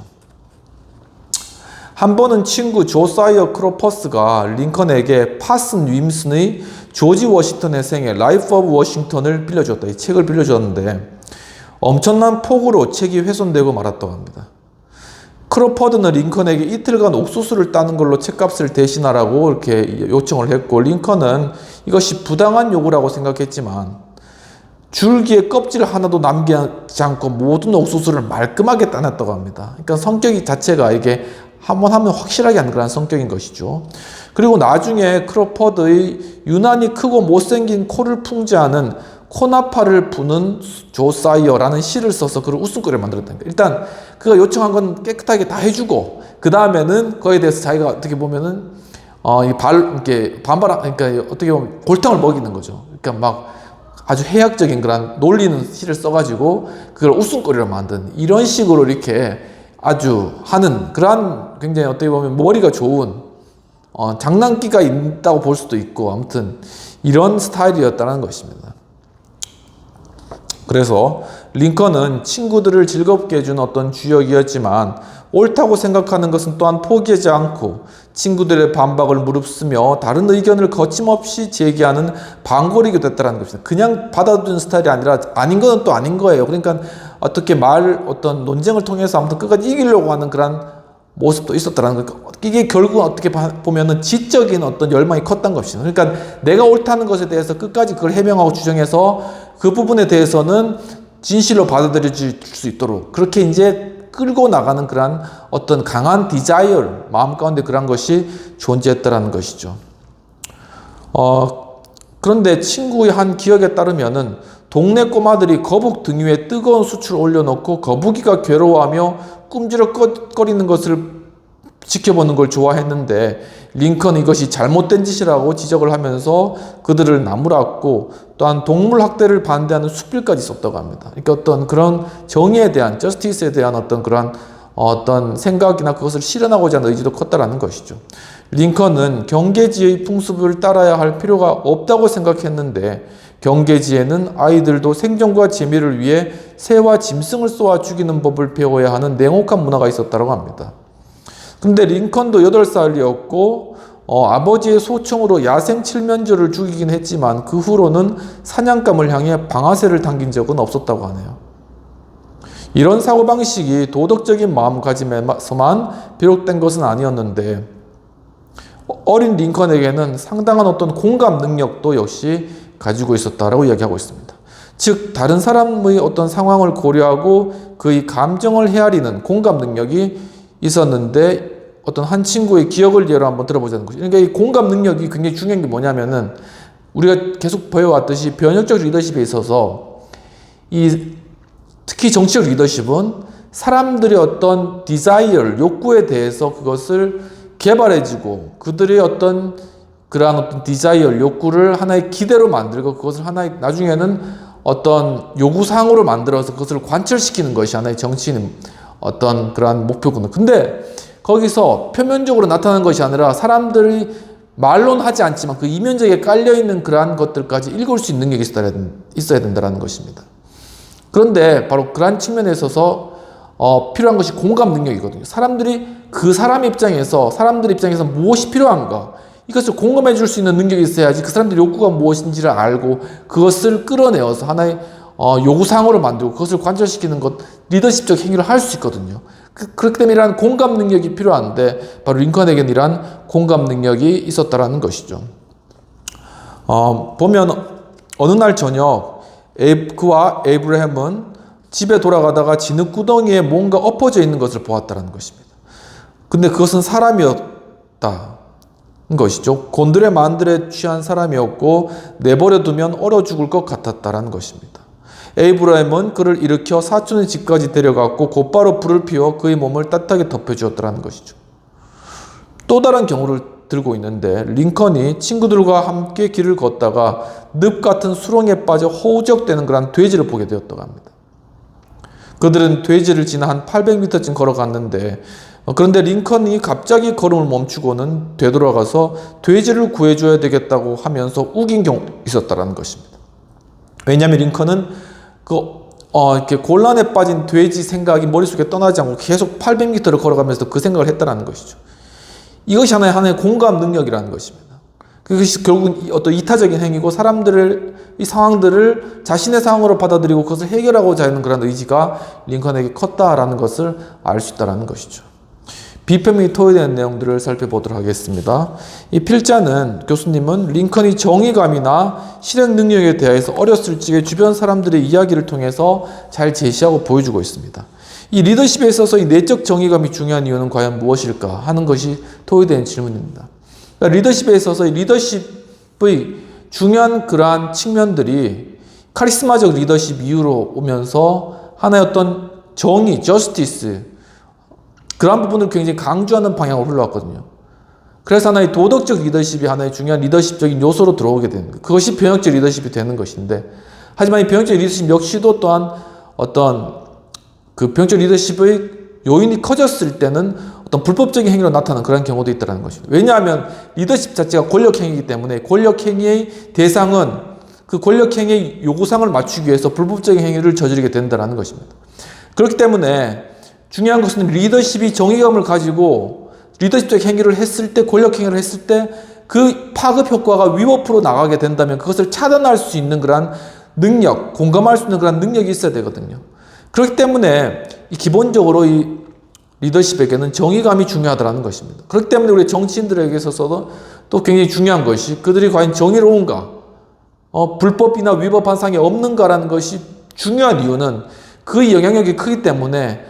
한 번은 친구 조사이어 크로퍼스가 링컨에게 파슨 윈슨의 조지 워싱턴의 생애 라이프 오브 워싱턴을 빌려줬다. 이 책을 빌려줬는데 엄청난 폭우로 책이 훼손되고 말았다고 합니다. 크로퍼드는 링컨에게 이틀간 옥수수를 따는 걸로 책값을 대신하라고 이렇게 요청을 했고, 링컨은 이것이 부당한 요구라고 생각했지만 줄기에 껍질 하나도 남기지 않고 모든 옥수수를 말끔하게 따냈다고 합니다. 그러니까 성격이 자체가 이게 한번 하면 확실하게 하는 그런 성격인 것이죠. 그리고 나중에 크로퍼드의 유난히 크고 못생긴 코를 풍자하는 코나파를 부는 조사이어라는 시를 써서 그걸 웃음거리를 만들었다는 거예요. 일단 그가 요청한 건 깨끗하게 다 해주고 그 다음에는 그거에 대해서 자기가 어떻게 보면은 이렇게 그러니까 어떻게 보면 골탕을 먹이는 거죠. 그러니까 막 아주 해학적인 그런 놀리는 시를 써가지고 그걸 웃음거리로 만든 이런 식으로 이렇게 아주 하는 그러한 굉장히 어떻게 보면 머리가 좋은 장난기가 있다고 볼 수도 있고 아무튼 이런 스타일이었다는 것입니다. 그래서 링컨은 친구들을 즐겁게 해준 어떤 주역이었지만 옳다고 생각하는 것은 또한 포기하지 않고 친구들의 반박을 무릅쓰며 다른 의견을 거침없이 제기하는 방고리가 됐다는 것입니다. 그냥 받아두는 스타일이 아니라 아닌 거는 또 아닌 거예요. 그러니까 어떻게 어떤 논쟁을 통해서 아무튼 끝까지 이기려고 하는 그런 모습도 있었다는 거예요. 이게 결국 어떻게 보면은 지적인 어떤 열망이 컸던 것입니다. 그러니까 내가 옳다는 것에 대해서 끝까지 그걸 해명하고 주장해서 그 부분에 대해서는 진실로 받아들여질 수 있도록 그렇게 이제 끌고 나가는 그런 어떤 강한 디자이어, 마음 가운데 그런 것이 존재했다라는 것이죠. 그런데 친구의 한 기억에 따르면은 동네 꼬마들이 거북 등 위에 뜨거운 수출을 올려놓고 거북이가 괴로워하며 꿈지럭거리는 것을 지켜보는 걸 좋아했는데 링컨은 이것이 잘못된 짓이라고 지적을 하면서 그들을 나무랐고 또한 동물 학대를 반대하는 수필까지 썼다고 합니다. 그러니까 어떤 그런 정의에 대한 저스티스에 대한 어떤 그런 어떤 생각이나 그것을 실현하고자 하는 의지도 컸다라는 것이죠. 링컨은 경계지의 풍습을 따라야 할 필요가 없다고 생각했는데 경계지에는 아이들도 생존과 재미를 위해 새와 짐승을 쏘아 죽이는 법을 배워야 하는 냉혹한 문화가 있었다고 합니다. 근데 링컨도 8살이었고 아버지의 소총으로 야생 칠면조를 죽이긴 했지만 그 후로는 사냥감을 향해 방아쇠를 당긴 적은 없었다고 하네요. 이런 사고방식이 도덕적인 마음가짐에서만 비롯된 것은 아니었는데 어린 링컨에게는 상당한 어떤 공감 능력도 역시 가지고 있었다라고 이야기하고 있습니다. 즉 다른 사람의 어떤 상황을 고려하고 그의 감정을 헤아리는 공감 능력이 있었는데 어떤 한 친구의 기억을 예로 한번 들어보자는 거죠. 그러니까 이 공감 능력이 굉장히 중요한 게 뭐냐면은 우리가 계속 배워왔듯이 변혁적 리더십에 있어서 특히 정치적 리더십은 사람들의 어떤 디자이어, 욕구에 대해서 그것을 개발해주고 그들의 어떤 그러한 어떤 디자이어, 욕구를 하나의 기대로 만들고 그것을 하나의 나중에는 어떤 요구사항으로 만들어서 그것을 관철시키는 것이 하나의 정치인의 어떤 그러한 목표구나. 근데 거기서 표면적으로 나타나는 것이 아니라 사람들이 말로는 하지 않지만 그 이면적에 깔려있는 그러한 것들까지 읽을 수 있는 능력이 있어야 된다는 것입니다. 그런데 바로 그러한 측면에 있어서 필요한 것이 공감 능력이거든요. 사람들이 그 사람 입장에서 사람들 입장에서 무엇이 필요한가 이것을 공감해 줄 수 있는 능력이 있어야지 그 사람들의 욕구가 무엇인지를 알고 그것을 끌어내어서 하나의 요구사항으로 만들고 그것을 관철시키는 것, 리더십적 행위를 할 수 있거든요. 그렇기 때문에 이러한 공감 능력이 필요한데 바로 링컨에게는 이러한 공감 능력이 있었다라는 것이죠. 보면 어느 날 저녁 그와 에이브라함은 집에 돌아가다가 진흙구덩이에 뭔가 엎어져 있는 것을 보았다는 것입니다. 근데 그것은 사람이었다. 것이죠. 곤드레 만드레 취한 사람이었고 내버려 두면 얼어 죽을 것 같았다라는 것입니다. 에이브라임은 그를 일으켜 사촌의 집까지 데려갔고 곧바로 불을 피워 그의 몸을 따뜻하게 덮여주었다는 것이죠. 또 다른 경우를 들고 있는데 링컨이 친구들과 함께 길을 걷다가 늪 같은 수렁에 빠져 허우적대는 그런 돼지를 보게 되었다고 합니다. 그들은 돼지를 지나 한 800m쯤 걸어갔는데 그런데 링컨이 갑자기 걸음을 멈추고는 되돌아가서 돼지를 구해줘야 되겠다고 하면서 우긴 경우 있었다는 것입니다. 왜냐하면 링컨은 이렇게 곤란에 빠진 돼지 생각이 머릿속에 떠나지 않고 계속 800m를 걸어가면서 그 생각을 했다는 것이죠. 이것이 하나의 공감 능력이라는 것입니다. 그것이 결국은 어떤 이타적인 행위고 이 상황들을 자신의 상황으로 받아들이고 그것을 해결하고자 하는 그런 의지가 링컨에게 컸다라는 것을 알 수 있다는 것이죠. 비평이 토의되는 내용들을 살펴보도록 하겠습니다. 이 필자는 교수님은 링컨이 정의감이나 실행 능력에 대해서 어렸을 적에 주변 사람들의 이야기를 통해서 잘 제시하고 보여주고 있습니다. 이 리더십에 있어서 이 내적 정의감이 중요한 이유는 과연 무엇일까 하는 것이 토의되는 질문입니다. 그러니까 리더십에 있어서 이 리더십의 중요한 그러한 측면들이 카리스마적 리더십 이후로 오면서 하나의 어떤 정의, 저스티스 그런 부분을 굉장히 강조하는 방향으로 흘러왔거든요. 그래서 하나의 도덕적 리더십이 하나의 중요한 리더십적인 요소로 들어오게 되는 거예요. 그것이 병역적 리더십이 되는 것인데 하지만 이 병역적 리더십 역시도 또한 어떤 그 병역적 리더십의 요인이 커졌을 때는 어떤 불법적인 행위로 나타나는 그런 경우도 있다는 것입니다. 왜냐하면 리더십 자체가 권력행위이기 때문에 권력행위의 대상은 그 권력행위의 요구사항을 맞추기 위해서 불법적인 행위를 저지르게 된다는 것입니다. 그렇기 때문에 중요한 것은 리더십이 정의감을 가지고 리더십적 행위를 했을 때, 권력 행위를 했을 때 그 파급 효과가 위법으로 나가게 된다면 그것을 차단할 수 있는 그런 능력, 공감할 수 있는 그런 능력이 있어야 되거든요. 그렇기 때문에 기본적으로 이 리더십에게는 정의감이 중요하다는 것입니다. 그렇기 때문에 우리 정치인들에게 있어서도 또 굉장히 중요한 것이 그들이 과연 정의로운가, 불법이나 위법한 사항이 없는가라는 것이 중요한 이유는 그 영향력이 크기 때문에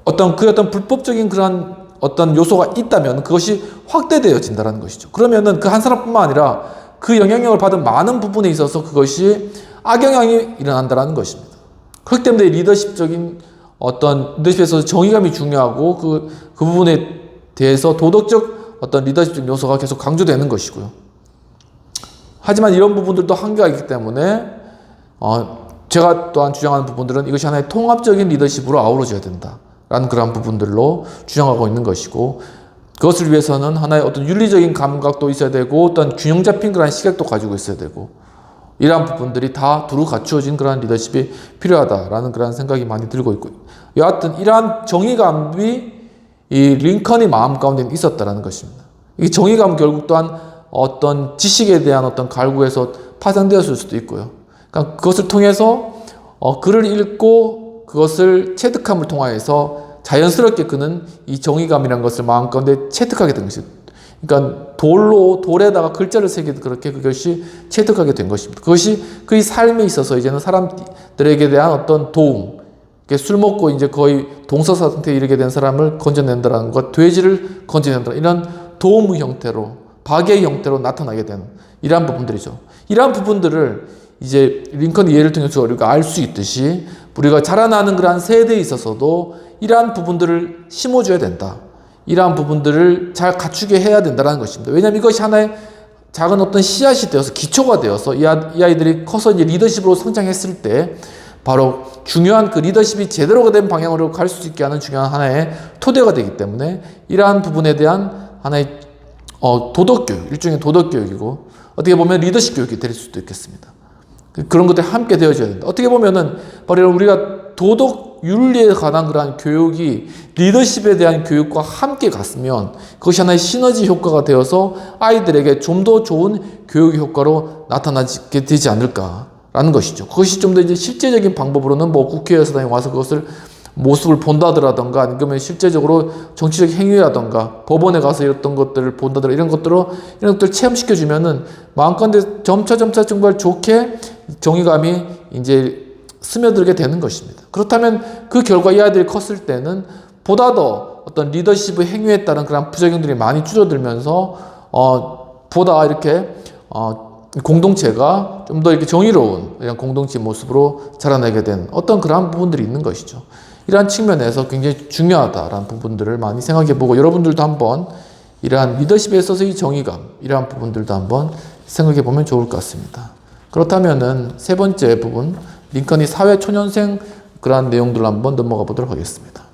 어떤 불법적인 그런 어떤 요소가 있다면 그것이 확대되어진다는 것이죠. 그러면은 그 한 사람뿐만 아니라 그 영향력을 받은 많은 부분에 있어서 그것이 악영향이 일어난다는 것입니다. 그렇기 때문에 리더십적인 리더십에서 정의감이 중요하고 그 부분에 대해서 도덕적 어떤 리더십적 요소가 계속 강조되는 것이고요. 하지만 이런 부분들도 한계가 있기 때문에 제가 또한 주장하는 부분들은 이것이 하나의 통합적인 리더십으로 아우러져야 된다. 라는 그런 부분들로 주장하고 있는 것이고 그것을 위해서는 하나의 어떤 윤리적인 감각도 있어야 되고 어떤 균형 잡힌 그런 시각도 가지고 있어야 되고 이러한 부분들이 다 두루 갖추어진 그런 리더십이 필요하다라는 그런 생각이 많이 들고 있고 여하튼 이러한 정의감이 이 링컨의 마음 가운데 있었다라는 것입니다. 이 정의감은 결국 또한 어떤 지식에 대한 어떤 갈구에서 파생되었을 수도 있고요. 그러니까 그것을 통해서 글을 읽고 그것을 체득함을 통하여서 자연스럽게 그는 이 정의감이라는 것을 마음 가운데 체득하게 된 것입니다. 그러니까 돌에다가 글자를 새기듯 그렇게 그것이 체득하게 된 것입니다. 그것이 그의 삶에 있어서 이제는 사람들에게 대한 어떤 도움, 술 먹고 이제 거의 동서사 상태에 이르게 된 사람을 건져낸다는 것, 돼지를 건져낸다 이런 도움의 형태로, 박의 형태로 나타나게 되는 이러한 부분들이죠. 이러한 부분들을 이제 링컨의 예를 통해서 우리가 알 수 있듯이 우리가 자라나는 그러한 세대에 있어서도 이러한 부분들을 심어줘야 된다. 이러한 부분들을 잘 갖추게 해야 된다는 것입니다. 왜냐하면 이것이 하나의 작은 어떤 씨앗이 되어서 기초가 되어서 이 아이들이 커서 이제 리더십으로 성장했을 때 바로 중요한 그 리더십이 제대로 된 방향으로 갈 수 있게 하는 중요한 하나의 토대가 되기 때문에 이러한 부분에 대한 하나의 도덕교육, 일종의 도덕교육이고 어떻게 보면 리더십 교육이 될 수도 있겠습니다. 그런 것들이 함께 되어져야 된다. 어떻게 보면은 바로 우리가 도덕 윤리에 관한 그러한 교육이 리더십에 대한 교육과 함께 갔으면 그것이 하나의 시너지 효과가 되어서 아이들에게 좀 더 좋은 교육 효과로 나타나게 되지 않을까라는 것이죠. 그것이 좀 더 이제 실제적인 방법으로는 뭐 국회의사당에 와서 그것을 모습을 본다더라던가 아니면 실제적으로 정치적 행위라던가 법원에 가서 이랬던 것들을 본다더라 이런 것들 체험시켜주면은 마음가운데 점차 정말 좋게 정의감이 이제 스며들게 되는 것입니다. 그렇다면 그 결과 이 아이들이 컸을 때는 보다 더 어떤 리더십의 행위에 따른 그런 부작용들이 많이 줄어들면서 보다 이렇게 공동체가 좀 더 이렇게 정의로운 이런 공동체 모습으로 자라나게 된 어떤 그러한 부분들이 있는 것이죠. 이러한 측면에서 굉장히 중요하다라는 부분들을 많이 생각해 보고, 여러분들도 한번 이러한 리더십에 있어서의 정의감, 이러한 부분들도 한번 생각해 보면 좋을 것 같습니다. 그렇다면은 세 번째 부분, 링컨이 사회 초년생 그러한 내용들을 한번 넘어가 보도록 하겠습니다.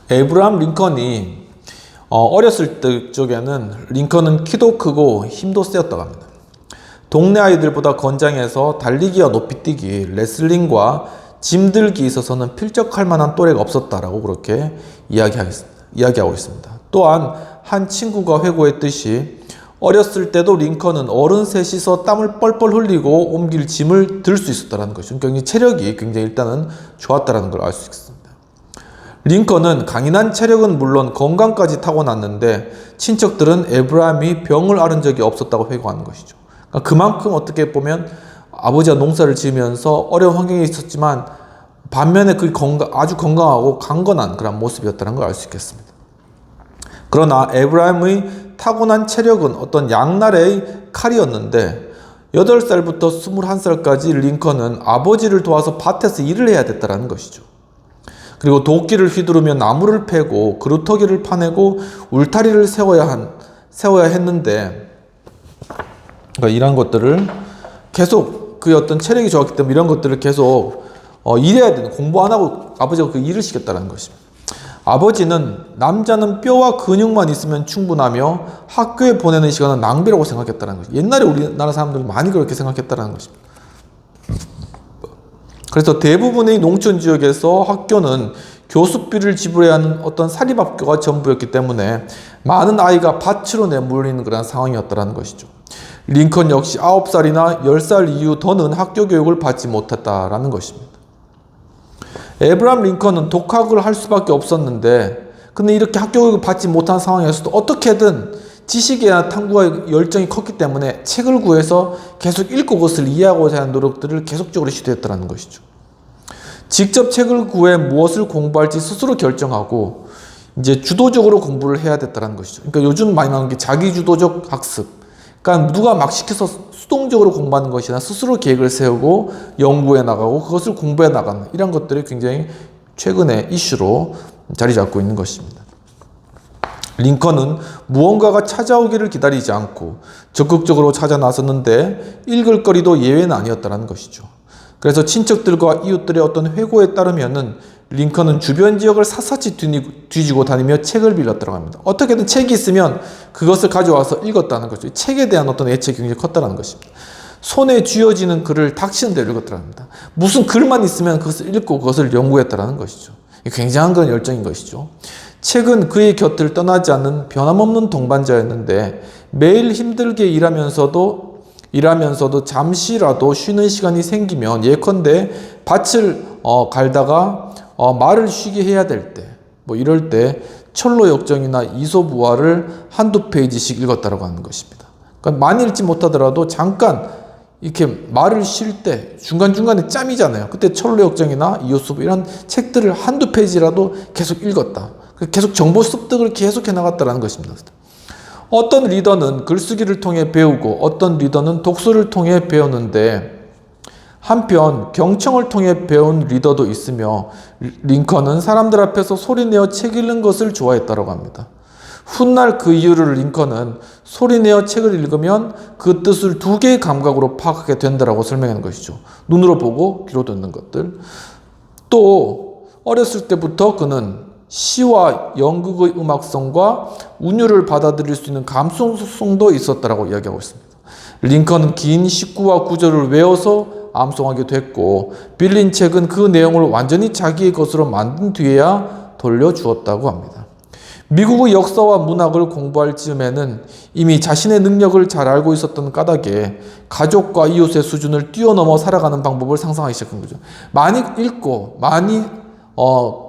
에이브라함 링컨이 어렸을 때 쪽에는 링컨은 키도 크고 힘도 세었다고 합니다. 동네 아이들보다 건장해서 달리기와 높이뛰기, 레슬링과 짐들기 있어서는 필적할 만한 또래가 없었다라고 그렇게 이야기하고 있습니다. 또한 한 친구가 회고했듯이 어렸을 때도 링컨은 어른 셋이서 땀을 뻘뻘 흘리고 옮길 짐을 들 수 있었다는 것이죠. 굉장히 체력이 굉장히 일단은 좋았다는 걸 알 수 있습니다. 링컨은 강인한 체력은 물론 건강까지 타고났는데 친척들은 에브라함이 병을 앓은 적이 없었다고 회고하는 것이죠. 그러니까 그만큼 어떻게 보면 아버지가 농사를 지으면서 어려운 환경에 있었지만 반면에 그 아주 건강하고 강건한 그런 모습이었다는 걸 알 수 있겠습니다. 그러나 에브라함의 타고난 체력은 어떤 양날의 칼이었는데 8살부터 21살까지 링컨은 아버지를 도와서 밭에서 일을 해야 됐다는 것이죠. 그리고 도끼를 휘두르며 나무를 패고 그루터기를 파내고 울타리를 세워야 했는데, 그러니까 이런 것들을 계속 그 어떤 체력이 좋았기 때문에 이런 것들을 계속 일해야 되는, 공부 안 하고 아버지가 그 일을 시켰다는 것입니다. 아버지는 남자는 뼈와 근육만 있으면 충분하며 학교에 보내는 시간은 낭비라고 생각했다는 것입니다. 옛날에 우리나라 사람들은 많이 그렇게 생각했다는 것입니다. 그래서 대부분의 농촌 지역에서 학교는 교습비를 지불해야 하는 어떤 사립학교가 전부였기 때문에 많은 아이가 밭으로 내몰리는 그런 상황이었다는 것이죠. 링컨 역시 9살이나 10살 이후 더는 학교 교육을 받지 못했다라는 것입니다. 에브라함 링컨은 독학을 할 수밖에 없었는데, 근데 이렇게 학교 교육을 받지 못한 상황에서도 어떻게든 지식에 대한 탐구와 열정이 컸기 때문에 책을 구해서 계속 읽고 그것을 이해하고자 하는 노력들을 계속적으로 시도했다는 것이죠. 직접 책을 구해 무엇을 공부할지 스스로 결정하고 이제 주도적으로 공부를 해야 됐다는 것이죠. 그러니까 요즘 많이 나오는 게 자기주도적 학습. 그러니까 누가 막 시켜서 수동적으로 공부하는 것이 아니라 스스로 계획을 세우고 연구해 나가고 그것을 공부해 나가는 이런 것들이 굉장히 최근의 이슈로 자리 잡고 있는 것입니다. 링컨은 무언가가 찾아오기를 기다리지 않고 적극적으로 찾아 나섰는데 읽을 거리도 예외는 아니었다는 것이죠. 그래서 친척들과 이웃들의 어떤 회고에 따르면은 링컨은 주변 지역을 샅샅이 뒤지고 다니며 책을 빌렸다고 합니다. 어떻게든 책이 있으면 그것을 가져와서 읽었다는 거죠. 책에 대한 어떤 애착이 굉장히 컸다는 것입니다. 손에 쥐어지는 글을 닥치는 대로 읽었다고 합니다. 무슨 글만 있으면 그것을 읽고 그것을 연구했다는 것이죠. 굉장한 그런 열정인 것이죠. 책은 그의 곁을 떠나지 않는 변함없는 동반자였는데 매일 힘들게 일하면서도 잠시라도 쉬는 시간이 생기면 예컨대 밭을 갈다가 말을 쉬게 해야 될 때, 뭐 이럴 때 철로 역정이나 이솝우화를 한두 페이지씩 읽었다고 하는 것입니다. 그러니까 많이 읽지 못하더라도 잠깐 이렇게 말을 쉴 때 중간중간에 짬이잖아요. 그때 철로 역정이나 이솝우 이런 책들을 한두 페이지라도 계속 읽었다. 계속 정보 습득을 계속해 나갔다는 것입니다. 어떤 리더는 글쓰기를 통해 배우고 어떤 리더는 독서를 통해 배우는데 한편 경청을 통해 배운 리더도 있으며 링컨은 사람들 앞에서 소리내어 책 읽는 것을 좋아했다고 합니다. 훗날 그 이유를 링컨은 소리내어 책을 읽으면 그 뜻을 두 개의 감각으로 파악하게 된다고 설명하는 것이죠. 눈으로 보고 귀로 듣는 것들. 또 어렸을 때부터 그는 시와 연극의 음악성과 운율을 받아들일 수 있는 감수성도 있었다고 이야기하고 있습니다. 링컨은 긴 식구와 구절을 외워서 암송하게 됐고 빌린 책은 그 내용을 완전히 자기의 것으로 만든 뒤에야 돌려주었다고 합니다. 미국의 역사와 문학을 공부할 즈음에는 이미 자신의 능력을 잘 알고 있었던 까닭에 가족과 이웃의 수준을 뛰어넘어 살아가는 방법을 상상하기 시작한 거죠. 많이 읽고 많이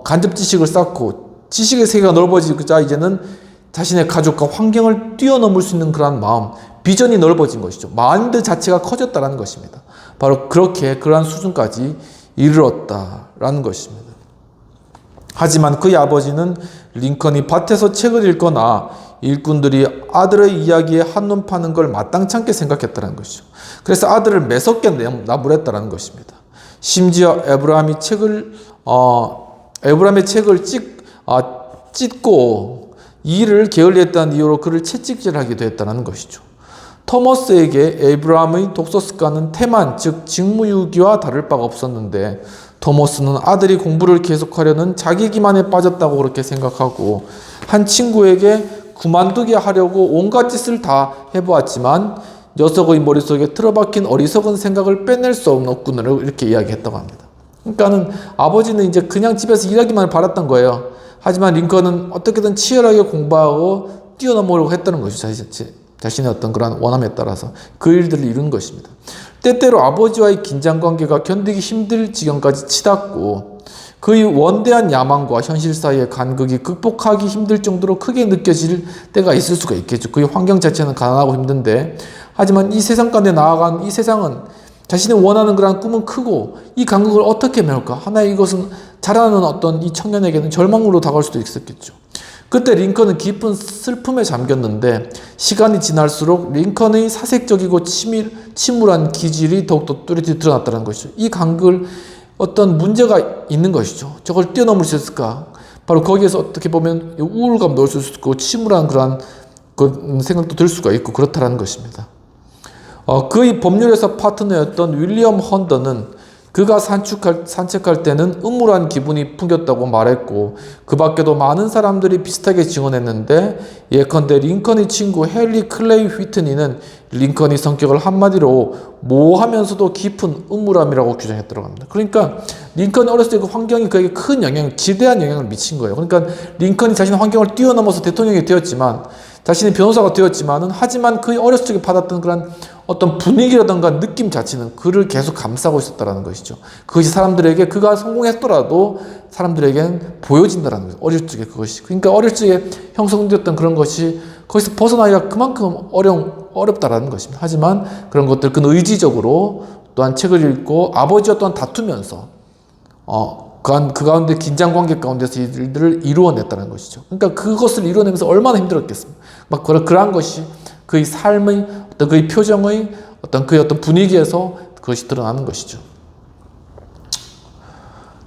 간접 지식을 쌓고 지식의 세계가 넓어지자 이제는 자신의 가족과 환경을 뛰어넘을 수 있는 그러한 마음, 비전이 넓어진 것이죠. 마인드 자체가 커졌다는 것입니다. 바로 그렇게 그러한 수준까지 이르렀다라는 것입니다. 하지만 그의 아버지는 링컨이 밭에서 책을 읽거나 일꾼들이 아들의 이야기에 한눈 파는 걸 마땅치 않게 생각했다는 것이죠. 그래서 아들을 매섭게 나무랬다는 것입니다. 심지어 에브라함의 책을 찢고 이를 게을리했다는 이유로 그를 채찍질하기도 했다는 것이죠. 토머스에게 에브라함의 독서 습관은 태만, 즉 직무유기와 다를 바가 없었는데 토머스는 아들이 공부를 계속하려는 자기 기만에 빠졌다고 그렇게 생각하고 한 친구에게 그만두게 하려고 온갖 짓을 다 해보았지만 녀석의 머릿속에 틀어박힌 어리석은 생각을 빼낼 수 없군을 이렇게 이야기했다고 합니다. 그러니까는 아버지는 이제 그냥 집에서 일하기만 바랐던 거예요. 하지만 링컨은 어떻게든 치열하게 공부하고 뛰어넘으려고 했다는 것이죠. 자신의 어떤 그런 원함에 따라서 그 일들을 이룬 것입니다. 때때로 아버지와의 긴장관계가 견디기 힘들 지경까지 치닫고 그의 원대한 야망과 현실 사이의 간극이 극복하기 힘들 정도로 크게 느껴질 때가 있을 수가 있겠죠. 그의 환경 자체는 가난하고 힘든데 하지만 이 세상 가운데 나아간 이 세상은 자신이 원하는 그런 꿈은 크고 이 간극을 어떻게 메울까? 하나의 이것은 자라는 어떤 이 청년에게는 절망으로 다가올 수도 있었겠죠. 그때 링컨은 깊은 슬픔에 잠겼는데 시간이 지날수록 링컨의 사색적이고 침울한 기질이 더욱더 뚜렷이 드러났다는 것이죠. 이 간극을 어떤 문제가 있는 것이죠. 저걸 뛰어넘을 수 있을까? 바로 거기에서 어떻게 보면 우울감 넣을 수 있고 침울한 그러한 생각도 들 수가 있고 그렇다는 것입니다. 그의 법률에서 파트너였던 윌리엄 헌더는 그가 산책할 때는 음울한 기분이 풍겼다고 말했고 그 밖에도 많은 사람들이 비슷하게 증언했는데 예컨대 링컨의 친구 헨리 클레이 휘트니는 링컨의 성격을 한마디로 모호하면서도 깊은 음울함이라고 규정했다고 합니다. 그러니까 링컨이 어렸을 때 그 환경이 그에게 큰 지대한 영향을 미친 거예요. 그러니까 링컨이 자신의 환경을 뛰어넘어서 대통령이 되었지만 자신이 변호사가 되었지만은 하지만 그의 어렸을 적에 받았던 그런 어떤 분위기라든가 느낌 자체는 그를 계속 감싸고 있었다는 것이죠. 그것이 사람들에게 그가 성공했더라도 사람들에게는 보여진다는 거죠. 어릴 적에 그것이. 그러니까 어릴 적에 형성되었던 그런 것이 거기서 벗어나기가 그만큼 어렵다라는 것입니다. 하지만 그런 것들 그 의지적으로 또한 책을 읽고 아버지와 또한 다투면서 그 가운데 긴장 관계 가운데서 일들을 이루어냈다는 것이죠. 그러니까 그것을 이루어내면서 얼마나 힘들었겠습니까? 막 그러한 것이 그의 삶의 어떤 그의 표정의 그의 어떤 분위기에서 그것이 드러나는 것이죠.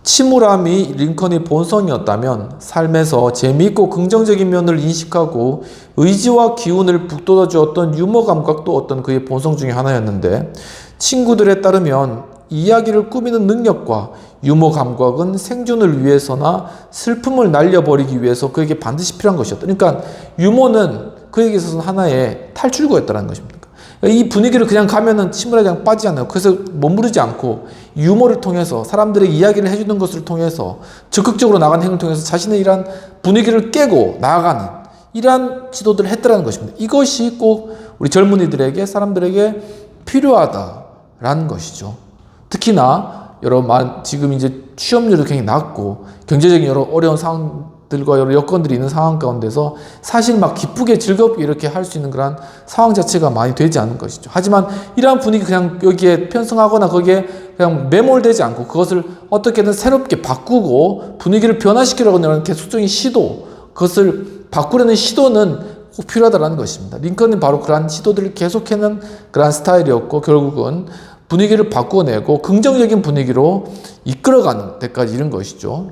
침울함이 링컨의 본성이었다면 삶에서 재미있고 긍정적인 면을 인식하고 의지와 기운을 북돋아 주었던 유머 감각도 어떤 그의 본성 중에 하나였는데 친구들에 따르면 이야기를 꾸미는 능력과 유머 감각은 생존을 위해서나 슬픔을 날려버리기 위해서 그에게 반드시 필요한 것이었다. 그러니까 유머는 그에게 있어서는 하나의 탈출구였다는 것입니다. 이 분위기를 그냥 가면은 침울하게 그냥 빠지지 않아요. 그래서 머무르지 않고 유머를 통해서 사람들에게 이야기를 해주는 것을 통해서 적극적으로 나가는 행위를 통해서 자신의 이러한 분위기를 깨고 나아가는 이러한 지도들을 했다는 것입니다. 이것이 꼭 우리 젊은이들에게 사람들에게 필요하다라는 것이죠. 특히나 지금 이제 취업률도 굉장히 낮고 경제적인 여러 어려운 상황들과 여러 여건들이 있는 상황 가운데서 사실 막 기쁘게 즐겁게 이렇게 할 수 있는 그런 상황 자체가 많이 되지 않은 것이죠. 하지만 이러한 분위기 그냥 여기에 편승하거나 거기에 그냥 매몰되지 않고 그것을 어떻게든 새롭게 바꾸고 분위기를 변화시키려고 하는 계속적인 시도, 그것을 바꾸려는 시도는 꼭 필요하다는 것입니다. 링컨은 바로 그러한 시도들을 계속해낸 그러한 스타일이었고 결국은 분위기를 바꿔내고 긍정적인 분위기로 이끌어가는 데까지 이른 것이죠.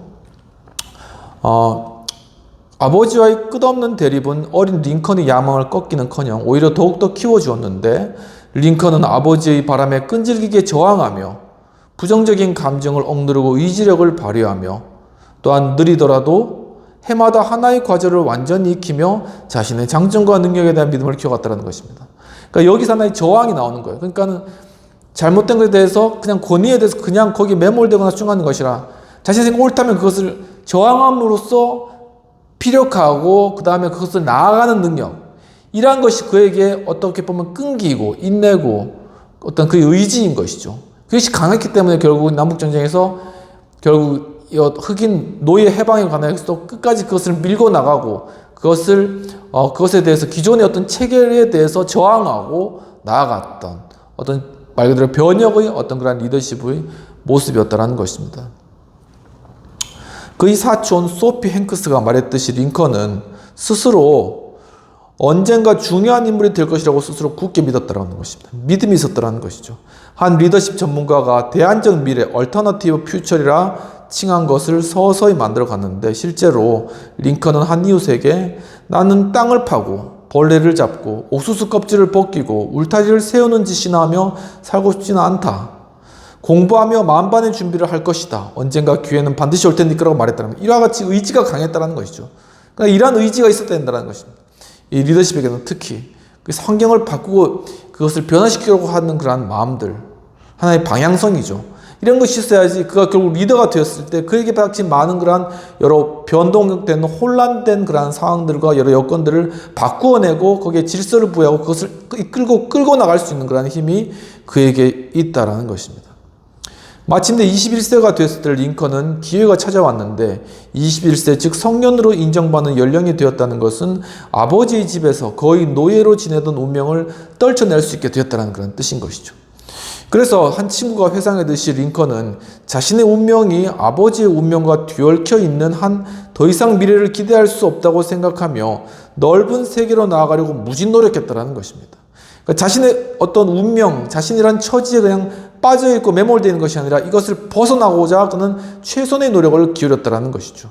아버지와의 끝없는 대립은 어린 링컨의 야망을 꺾기는커녕 오히려 더욱더 키워주었는데 링컨은 아버지의 바람에 끈질기게 저항하며 부정적인 감정을 억누르고 의지력을 발휘하며 또한 느리더라도 해마다 하나의 과제를 완전히 익히며 자신의 장점과 능력에 대한 믿음을 키워갔다는 것입니다. 그러니까 여기서 하나의 저항이 나오는 거예요. 그러니까는 잘못된 것에 대해서 그냥 권위에 대해서 그냥 거기에 매몰되거나 충하는 것이라 자신의 생각이 옳다면 그것을 저항함으로써 피력하고 그 다음에 그것을 나아가는 능력, 이러한 것이 그에게 어떻게 보면 끈기고 인내고 어떤 그의 의지인 것이죠. 그것이 강했기 때문에 결국 남북전쟁에서 결국 흑인 노예 해방에 관해서도 끝까지 그것을 밀고 나가고 그것을 그것에 대해서 기존의 어떤 체계에 대해서 저항하고 나아갔던 어떤 말 그대로 변혁의 어떤 그런 리더십의 모습이었다는 것입니다. 그의 사촌 소피 행크스가 말했듯이 링컨은 스스로 언젠가 중요한 인물이 될 것이라고 스스로 굳게 믿었다는 것입니다. 믿음이 있었다는 것이죠. 한 리더십 전문가가 대안적 미래, 얼터너티브 퓨처리라 칭한 것을 서서히 만들어 갔는데 실제로 링컨은 한 이웃에게 나는 땅을 파고 벌레를 잡고 옥수수 껍질을 벗기고 울타리를 세우는 짓이나 하며 살고 싶지는 않다. 공부하며 만반의 준비를 할 것이다. 언젠가 기회는 반드시 올 테니까라고 말했다는 이와 같이 의지가 강했다는 것이죠. 그러니까 이러한 의지가 있어야 된다는 것입니다. 이 리더십에게는 특히 환경을 바꾸고 그것을 변화시키려고 하는 그러한 마음들, 하나의 방향성이죠. 이런 것이 있어야지 그가 결국 리더가 되었을 때 그에게 닥친 많은 그러한 여러 변동된 혼란된 그러한 상황들과 여러 여건들을 바꾸어내고 거기에 질서를 부여하고 그것을 끌고 나갈 수 있는 그러한 힘이 그에게 있다라는 것입니다. 마침내 21세가 되었을 때 링컨은 기회가 찾아왔는데 21세 즉 성년으로 인정받는 연령이 되었다는 것은 아버지의 집에서 거의 노예로 지내던 운명을 떨쳐낼 수 있게 되었다는 그런 뜻인 것이죠. 그래서 한 친구가 회상하듯이 링컨은 자신의 운명이 아버지의 운명과 뒤얽혀 있는 한 더 이상 미래를 기대할 수 없다고 생각하며 넓은 세계로 나아가려고 무진 노력했다는 것입니다. 그러니까 자신의 어떤 운명, 자신이란 처지에 그냥 빠져있고 매몰되어 있는 것이 아니라 이것을 벗어나고자 그는 최선의 노력을 기울였다는 것이죠.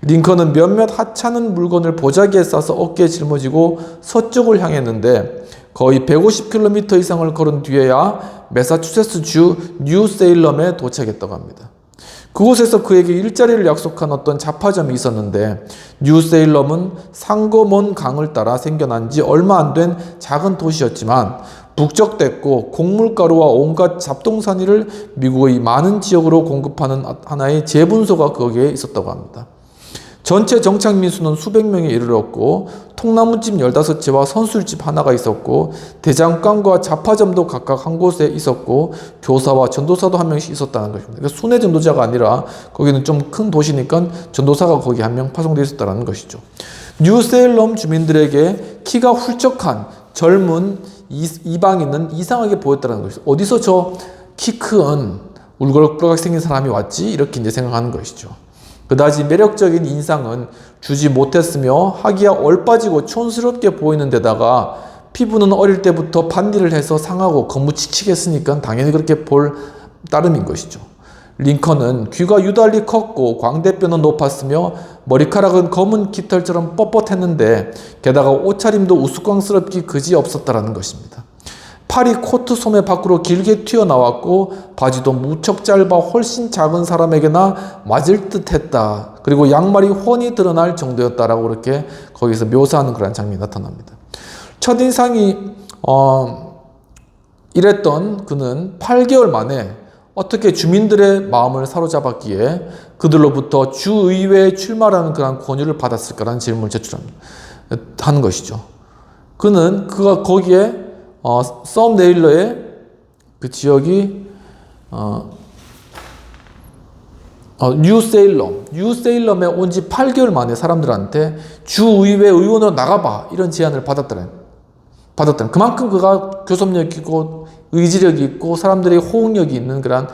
링컨은 몇몇 하찮은 물건을 보자기에 싸서 어깨에 짊어지고 서쪽을 향했는데 거의 150km 이상을 걸은 뒤에야 매사추세츠주 뉴세일럼에 도착했다고 합니다. 그곳에서 그에게 일자리를 약속한 어떤 잡화점이 있었는데 뉴세일럼은 상고몬 강을 따라 생겨난 지 얼마 안 된 작은 도시였지만 북적댔고 곡물가루와 온갖 잡동사니를 미국의 많은 지역으로 공급하는 하나의 재분소가 거기에 있었다고 합니다. 전체 정착민 수는 수백 명에 이르렀고 통나무집 15채와 선술집 하나가 있었고 대장간과 잡화점도 각각 한 곳에 있었고 교사와 전도사도 한 명씩 있었다는 것입니다. 그러니까 순회 전도자가 아니라 거기는 좀 큰 도시니까 전도사가 거기 한 명 파송되어 있었다는 것이죠. 뉴세일럼 주민들에게 키가 훌쩍한 젊은 이방인은 이상하게 보였다는 것이죠. 어디서 저 키 큰 울그락불락 생긴 사람이 왔지? 이렇게 이제 생각하는 것이죠. 그다지 매력적인 인상은 주지 못했으며 하기야 얼빠지고 촌스럽게 보이는 데다가 피부는 어릴 때부터 반일을 해서 상하고 거무치치겠으니까 당연히 그렇게 볼 따름인 것이죠. 링컨은 귀가 유달리 컸고 광대뼈는 높았으며 머리카락은 검은 깃털처럼 뻣뻣했는데 게다가 옷차림도 우스꽝스럽기 그지없었다라는 것입니다. 팔이 코트 소매 밖으로 길게 튀어나왔고 바지도 무척 짧아 훨씬 작은 사람에게나 맞을 듯했다. 그리고 양말이 훤히 드러날 정도였다라고 그렇게 거기서 묘사하는 그런 장면이 나타납니다. 첫인상이 이랬던 그는 8개월 만에 어떻게 주민들의 마음을 사로잡았기에 그들로부터 주의회에 출마하는 그런 권유를 받았을까라는 질문을 제출하는 것이죠. 그가 거기에 썸네일러의 그 지역이 뉴세일럼에 온 지 8개월 만에 사람들한테 주의회 의원으로 나가봐 이런 제안을 받았다는 그만큼 그가 교섭력이 있고 의지력이 있고 사람들의 호응력이 있는 그런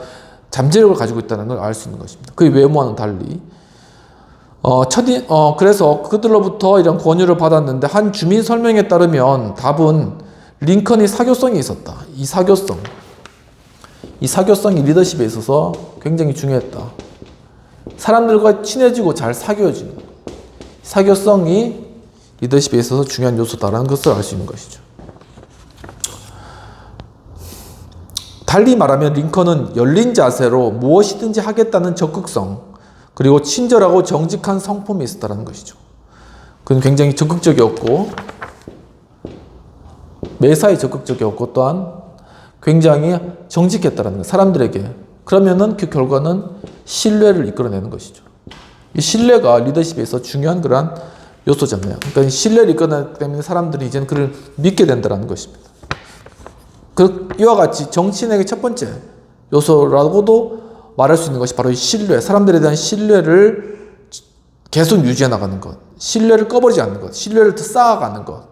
잠재력을 가지고 있다는 걸 알 수 있는 것입니다. 그의 외모와는 달리 그래서 그들로부터 이런 권유를 받았는데 한 주민 설명에 따르면 답은 링컨이 사교성이 있었다. 이 사교성이 리더십에 있어서 굉장히 중요했다. 사람들과 친해지고 잘 사귀어지는 사교성이 리더십에 있어서 중요한 요소다라는 것을 알 수 있는 것이죠. 달리 말하면 링컨은 열린 자세로 무엇이든지 하겠다는 적극성 그리고 친절하고 정직한 성품이 있었다는 것이죠. 그는 굉장히 적극적이었고 매사에 적극적이었고 또한 굉장히 정직했다는 것, 사람들에게. 그러면은 그 결과는 신뢰를 이끌어내는 것이죠. 이 신뢰가 리더십에서 중요한 그러한 요소잖아요. 그러니까 신뢰를 이끌어내기 때문에 사람들이 이제는 그를 믿게 된다는 것입니다. 이와 같이 정치인에게 첫 번째 요소라고도 말할 수 있는 것이 바로 이 신뢰, 사람들에 대한 신뢰를 계속 유지해 나가는 것, 신뢰를 꺼버리지 않는 것, 신뢰를 더 쌓아가는 것,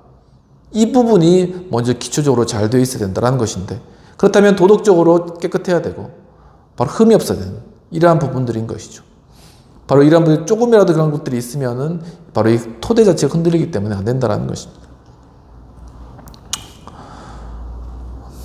이 부분이 먼저 기초적으로 잘 되어 있어야 된다는 것인데, 그렇다면 도덕적으로 깨끗해야 되고 바로 흠이 없어야 되는 이러한 부분들인 것이죠. 바로 이러한 부분이 조금이라도 그런 것들이 있으면은 바로 이 토대 자체가 흔들리기 때문에 안 된다는 것입니다.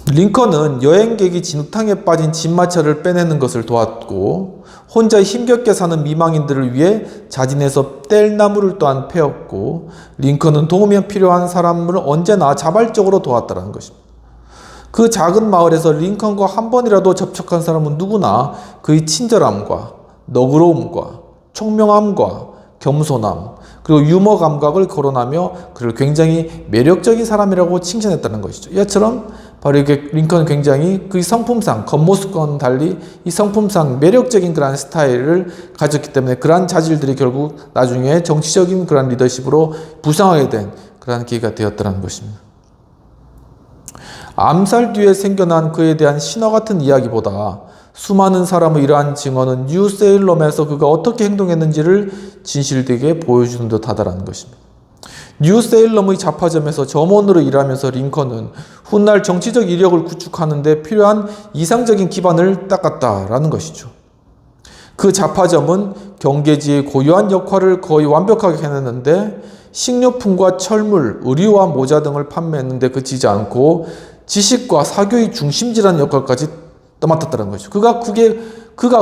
링컨은 여행객이 진흙탕에 빠진 진마차를 빼내는 것을 도왔고, 혼자 힘겹게 사는 미망인들을 위해 자진해서 뗄나무를 또한 패었고, 링컨은 도움이 필요한 사람을 언제나 자발적으로 도왔다는 것입니다. 그 작은 마을에서 링컨과 한 번이라도 접촉한 사람은 누구나 그의 친절함과 너그러움과 총명함과 겸손함, 그리고 유머 감각을 거론하며 그를 굉장히 매력적인 사람이라고 칭찬했다는 것이죠. 이처럼 바로 이게 링컨은 굉장히 그 성품상, 겉모습과는 달리 이 성품상 매력적인 그러한 스타일을 가졌기 때문에 그러한 자질들이 결국 나중에 정치적인 그러한 리더십으로 부상하게 된 그러한 계기가 되었다는 것입니다. 암살 뒤에 생겨난 그에 대한 신화 같은 이야기보다 수많은 사람의 이러한 증언은 뉴세일럼에서 그가 어떻게 행동했는지를 진실되게 보여주는 듯하다는 것입니다. 뉴세일럼의 잡화점에서 점원으로 일하면서 링컨은 훗날 정치적 이력을 구축하는 데 필요한 이상적인 기반을 닦았다라는 것이죠. 그 잡화점은 경계지의 고유한 역할을 거의 완벽하게 해냈는데, 식료품과 철물, 의류와 모자 등을 판매했는데 그치지 않고 지식과 사교의 중심지라는 역할까지 떠맡았다는 거죠. 그가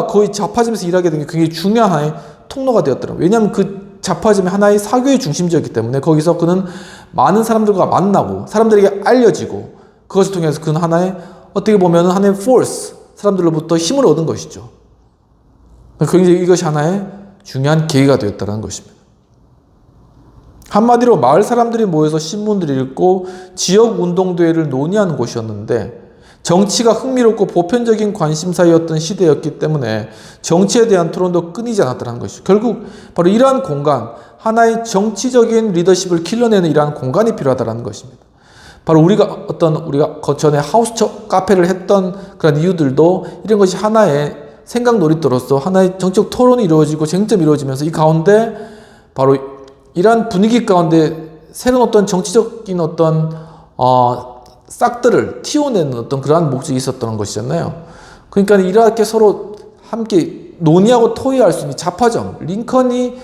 거의 잡화점에서 일하게 된 게 굉장히 중요한 하나의 통로가 되었더라고요. 왜냐하면 그 잡화점이 하나의 사교의 중심지였기 때문에 거기서 그는 많은 사람들과 만나고 사람들에게 알려지고, 그것을 통해서 그는 하나의, 어떻게 보면 하나의 force, 사람들로부터 힘을 얻은 것이죠. 굉장히 이것이 하나의 중요한 계기가 되었다는 것입니다. 한마디로 마을 사람들이 모여서 신문들을 읽고 지역 운동대회를 논의하는 곳이었는데, 정치가 흥미롭고 보편적인 관심사였던 시대였기 때문에 정치에 대한 토론도 끊이지 않았다는 것이죠. 결국 바로 이러한 공간, 하나의 정치적인 리더십을 길러내는 이러한 공간이 필요하다는 것입니다. 바로 우리가 전에 하우스 카페를 했던 그런 이유들도 이런 것이 하나의 생각 놀이터로서 하나의 정치적 토론이 이루어지고 쟁점이 이루어지면서 이 가운데 바로 이러한 분위기 가운데 새로운 어떤 정치적인 싹들을 틔워내는 어떤 그러한 목적이 있었던 것이잖아요. 그러니까 이렇게 서로 함께 논의하고 토의할 수 있는 잡화점, 링컨이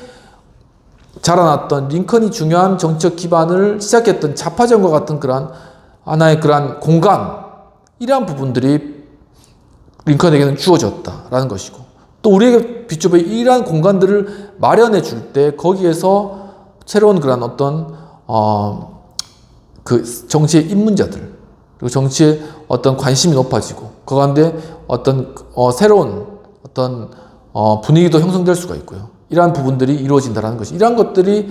자라났던, 링컨이 중요한 정치적 기반을 시작했던 잡화점과 같은 그러한 하나의 그러한 공간, 이러한 부분들이 링컨에게는 주어졌다라는 것이고, 또 우리에게 비춰볼 이러한 공간들을 마련해 줄 때 거기에서 새로운 그러한 그 정치의 입문자들, 그리고 정치에 어떤 관심이 높아지고 그 가운데 새로운 분위기도 형성될 수가 있고요. 이러한 부분들이 이루어진다는 것이, 이러한 것들이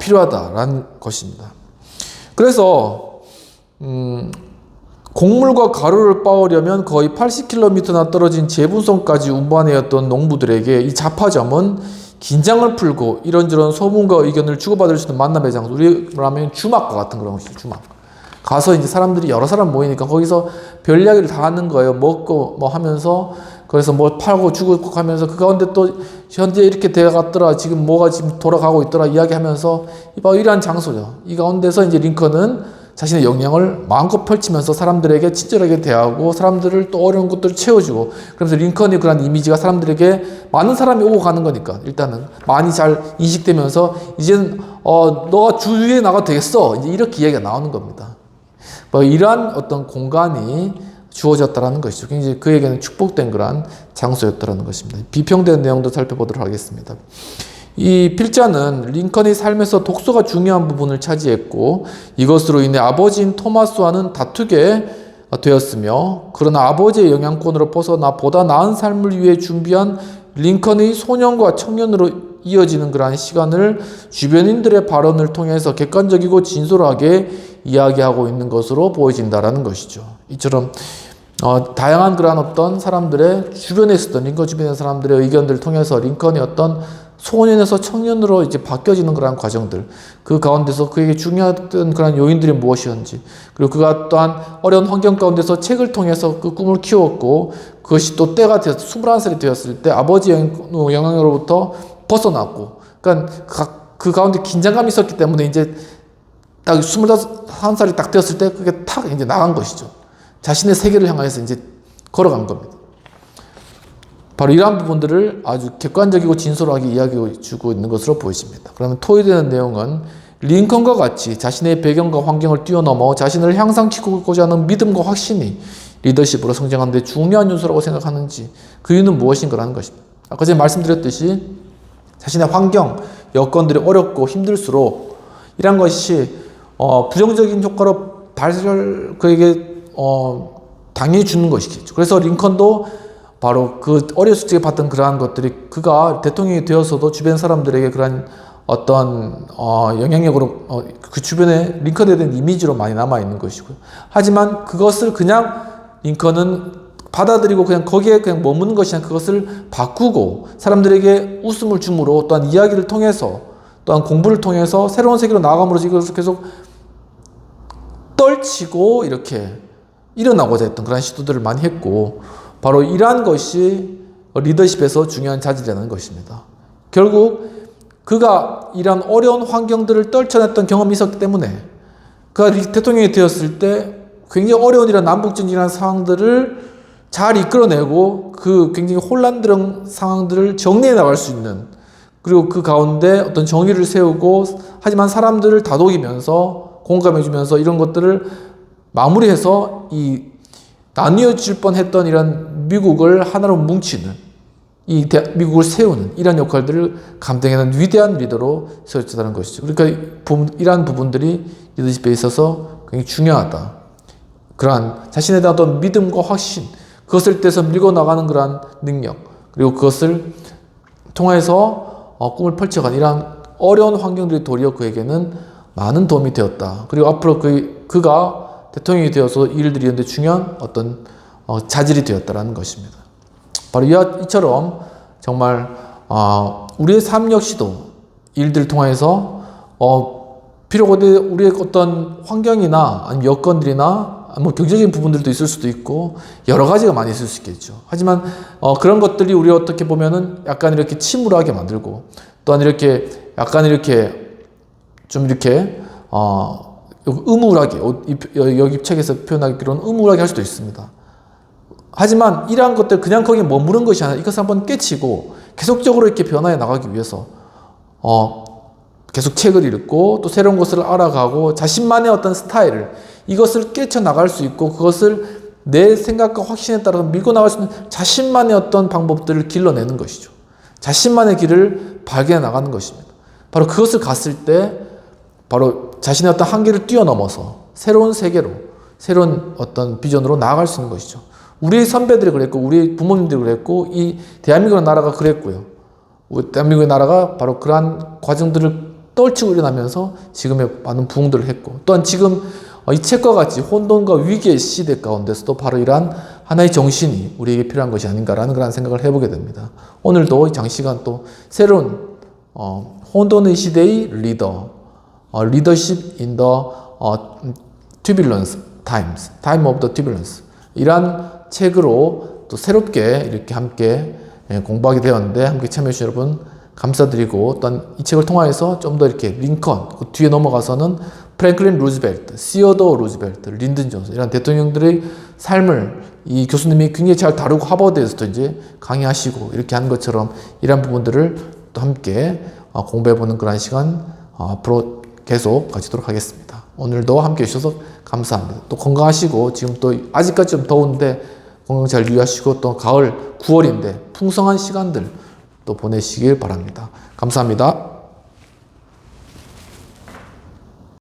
필요하다라는 것입니다. 그래서 곡물과 가루를 빻으려면 거의 80km나 떨어진 제부성까지 운반해왔던 농부들에게 이 잡화점은 긴장을 풀고 이런저런 소문과 의견을 주고받을 수 있는 만남의 장소, 우리로 하면 주막과 같은 그런 것이죠. 주막. 가서 이제 사람들이 여러 사람 모이니까 거기서 별 이야기를 다 하는 거예요. 먹고 하면서, 그래서 팔고 주고 하면서 그 가운데 또 현재 이렇게 되어갔더라, 지금 뭐가 지금 돌아가고 있더라 이야기하면서 이러한 장소죠. 이 가운데서 이제 링컨은 자신의 역량을 마음껏 펼치면서 사람들에게 친절하게 대하고 사람들을 또 어려운 것들을 채워주고, 그러면서 링컨의 그런 이미지가 사람들에게, 많은 사람이 오고 가는 거니까 일단은 많이 잘 인식되면서 이제는 너가 주위에 나가도 되겠어, 이제 이렇게 이야기가 나오는 겁니다. 이러한 어떤 공간이 주어졌다라는 것이죠. 굉장히 그에게는 축복된 그러한 장소였다라는 것입니다. 비평된 내용도 살펴보도록 하겠습니다. 이 필자는 링컨의 삶에서 독서가 중요한 부분을 차지했고, 이것으로 인해 아버지인 토마스와는 다투게 되었으며, 그러나 아버지의 영향권으로 벗어나 보다 나은 삶을 위해 준비한 링컨의 소년과 청년으로 이어지는 그러한 시간을 주변인들의 발언을 통해서 객관적이고 진솔하게 이야기하고 있는 것으로 보여진다라는 것이죠. 이처럼 다양한 그러한 사람들의 주변에 있었던, 링컨 주변의 사람들의 의견들을 통해서 링컨이 소년에서 청년으로 이제 바뀌어지는 그러한 과정들, 그 가운데서 그에게 중요했던 그런 요인들이 무엇이었는지, 그리고 그가 또한 어려운 환경 가운데서 책을 통해서 그 꿈을 키웠고, 그것이 또 때가 되어서 21살이 되었을 때 아버지의 영향으로부터 벗어났고, 그러니까 그 가운데 긴장감이 있었기 때문에 이제 딱 21살이 딱 되었을 때 그게 탁 이제 나간 것이죠. 자신의 세계를 향해서 이제 걸어간 겁니다. 바로 이러한 부분들을 아주 객관적이고 진솔하게 이야기해 주고 있는 것으로 보여집니다. 그러면 토의되는 내용은 링컨과 같이 자신의 배경과 환경을 뛰어넘어 자신을 향상시키고자 하는 믿음과 확신이 리더십으로 성장하는 데 중요한 요소라고 생각하는지 그 이유는 무엇인가라는 것입니다. 아까 전에 말씀드렸듯이 자신의 환경, 여건들이 어렵고 힘들수록 이런 것이 부정적인 효과로 그에게 당연히 주는 것이겠죠. 그래서 링컨도 바로 그 어렸을 때 봤던 그러한 것들이 그가 대통령이 되어서도 주변 사람들에게 그러한 어떤 영향력으로 그 주변에 링컨에 대한 이미지로 많이 남아있는 것이고요. 하지만 그것을 그냥 링컨은 받아들이고 그냥 거기에 그냥 머무는 것이 아니라 그것을 바꾸고 사람들에게 웃음을 줌으로 또한 이야기를 통해서 또한 공부를 통해서 새로운 세계로 나아감으로써 이것을 계속 떨치고 이렇게 일어나고자 했던 그런 시도들을 많이 했고 바로 이러한 것이 리더십에서 중요한 자질이라는 것입니다. 결국 그가 이러한 어려운 환경들을 떨쳐냈던 경험이 있었기 때문에 그가 대통령이 되었을 때 굉장히 어려운 이런 남북전쟁이라는 상황들을 잘 이끌어내고 그 굉장히 혼란스러운 상황들을 정리해 나갈 수 있는 그리고 그 가운데 어떤 정의를 세우고 하지만 사람들을 다독이면서 공감해 주면서 이런 것들을 마무리해서 이 나뉘어질 뻔했던 이런 미국을 하나로 뭉치는 미국을 세우는 이런 역할들을 감당하는 위대한 리더로 세워졌다는 것이죠. 그러니까 이러한 부분들이 리더십에 있어서 굉장히 중요하다. 그러한 자신에 대한 어떤 믿음과 확신, 그것을 떼서 밀고 나가는 그러한 능력, 그리고 그것을 통해서 꿈을 펼쳐간 이러한 어려운 환경들이 도리어 그에게는 많은 도움이 되었다. 그리고 앞으로 그가 대통령이 되어서 일들이 있는데 중요한 어떤 자질이 되었다라는 것입니다. 바로 이처럼 정말 우리의 삶 역시도 일들을 통해서 비록 우리의 어떤 환경이나 아니면 여건들이나 뭐 경제적인 부분들도 있을 수도 있고 여러 가지가 많이 있을 수 있겠죠. 하지만 그런 것들이 우리 어떻게 보면은 약간 이렇게 침울하게 만들고 또한 이렇게 약간 이렇게 좀 이렇게 음울하게 여기 책에서 표현하기로는 음울하게 할 수도 있습니다. 하지만 이러한 것들 그냥 거기에 머무른 것이 아니라 이것을 한번 깨치고 계속적으로 이렇게 변화해 나가기 위해서 계속 책을 읽고 또 새로운 것을 알아가고 자신만의 어떤 스타일을 이것을 깨쳐 나갈 수 있고 그것을 내 생각과 확신에 따라서 밀고 나갈 수 있는 자신만의 어떤 방법들을 길러내는 것이죠. 자신만의 길을 발견해 나가는 것입니다. 바로 그것을 갔을 때 바로 자신의 어떤 한계를 뛰어넘어서 새로운 세계로 새로운 어떤 비전으로 나아갈 수 있는 것이죠. 우리 선배들이 그랬고 우리 부모님들이 그랬고 이 대한민국의 나라가 그랬고요. 대한민국의 나라가 바로 그러한 과정들을 떨치고 일어나면서 지금의 많은 부흥들을 했고 또한 지금 이 책과 같이 혼돈과 위기의 시대 가운데서도 바로 이러한 하나의 정신이 우리에게 필요한 것이 아닌가라는 그런 생각을 해보게 됩니다. 오늘도 이 장시간 또 새로운 혼돈의 시대의 리더 Leadership in the Turbulence Times, Time of the Turbulence 이러한 책으로 또 새롭게 이렇게 함께 공부하게 되었는데 함께 참여해 주신 여러분 감사드리고 또한 이 책을 통해서 좀 더 이렇게 링컨 그 뒤에 넘어가서는 프랭클린 루즈벨트, 시어더 루즈벨트, 린든 존슨 이런 대통령들의 삶을 이 교수님이 굉장히 잘 다루고 하버드에서도 이제 강의하시고 이렇게 한 것처럼 이런 부분들을 또 함께 공부해보는 그런 시간 앞으로 계속 가지도록 하겠습니다. 오늘도 함께 해주셔서 감사합니다. 또 건강하시고 지금 또 아직까지 좀 더운데 건강 잘 유의하시고 또 가을 9월인데 풍성한 시간들 또 보내시길 바랍니다. 감사합니다.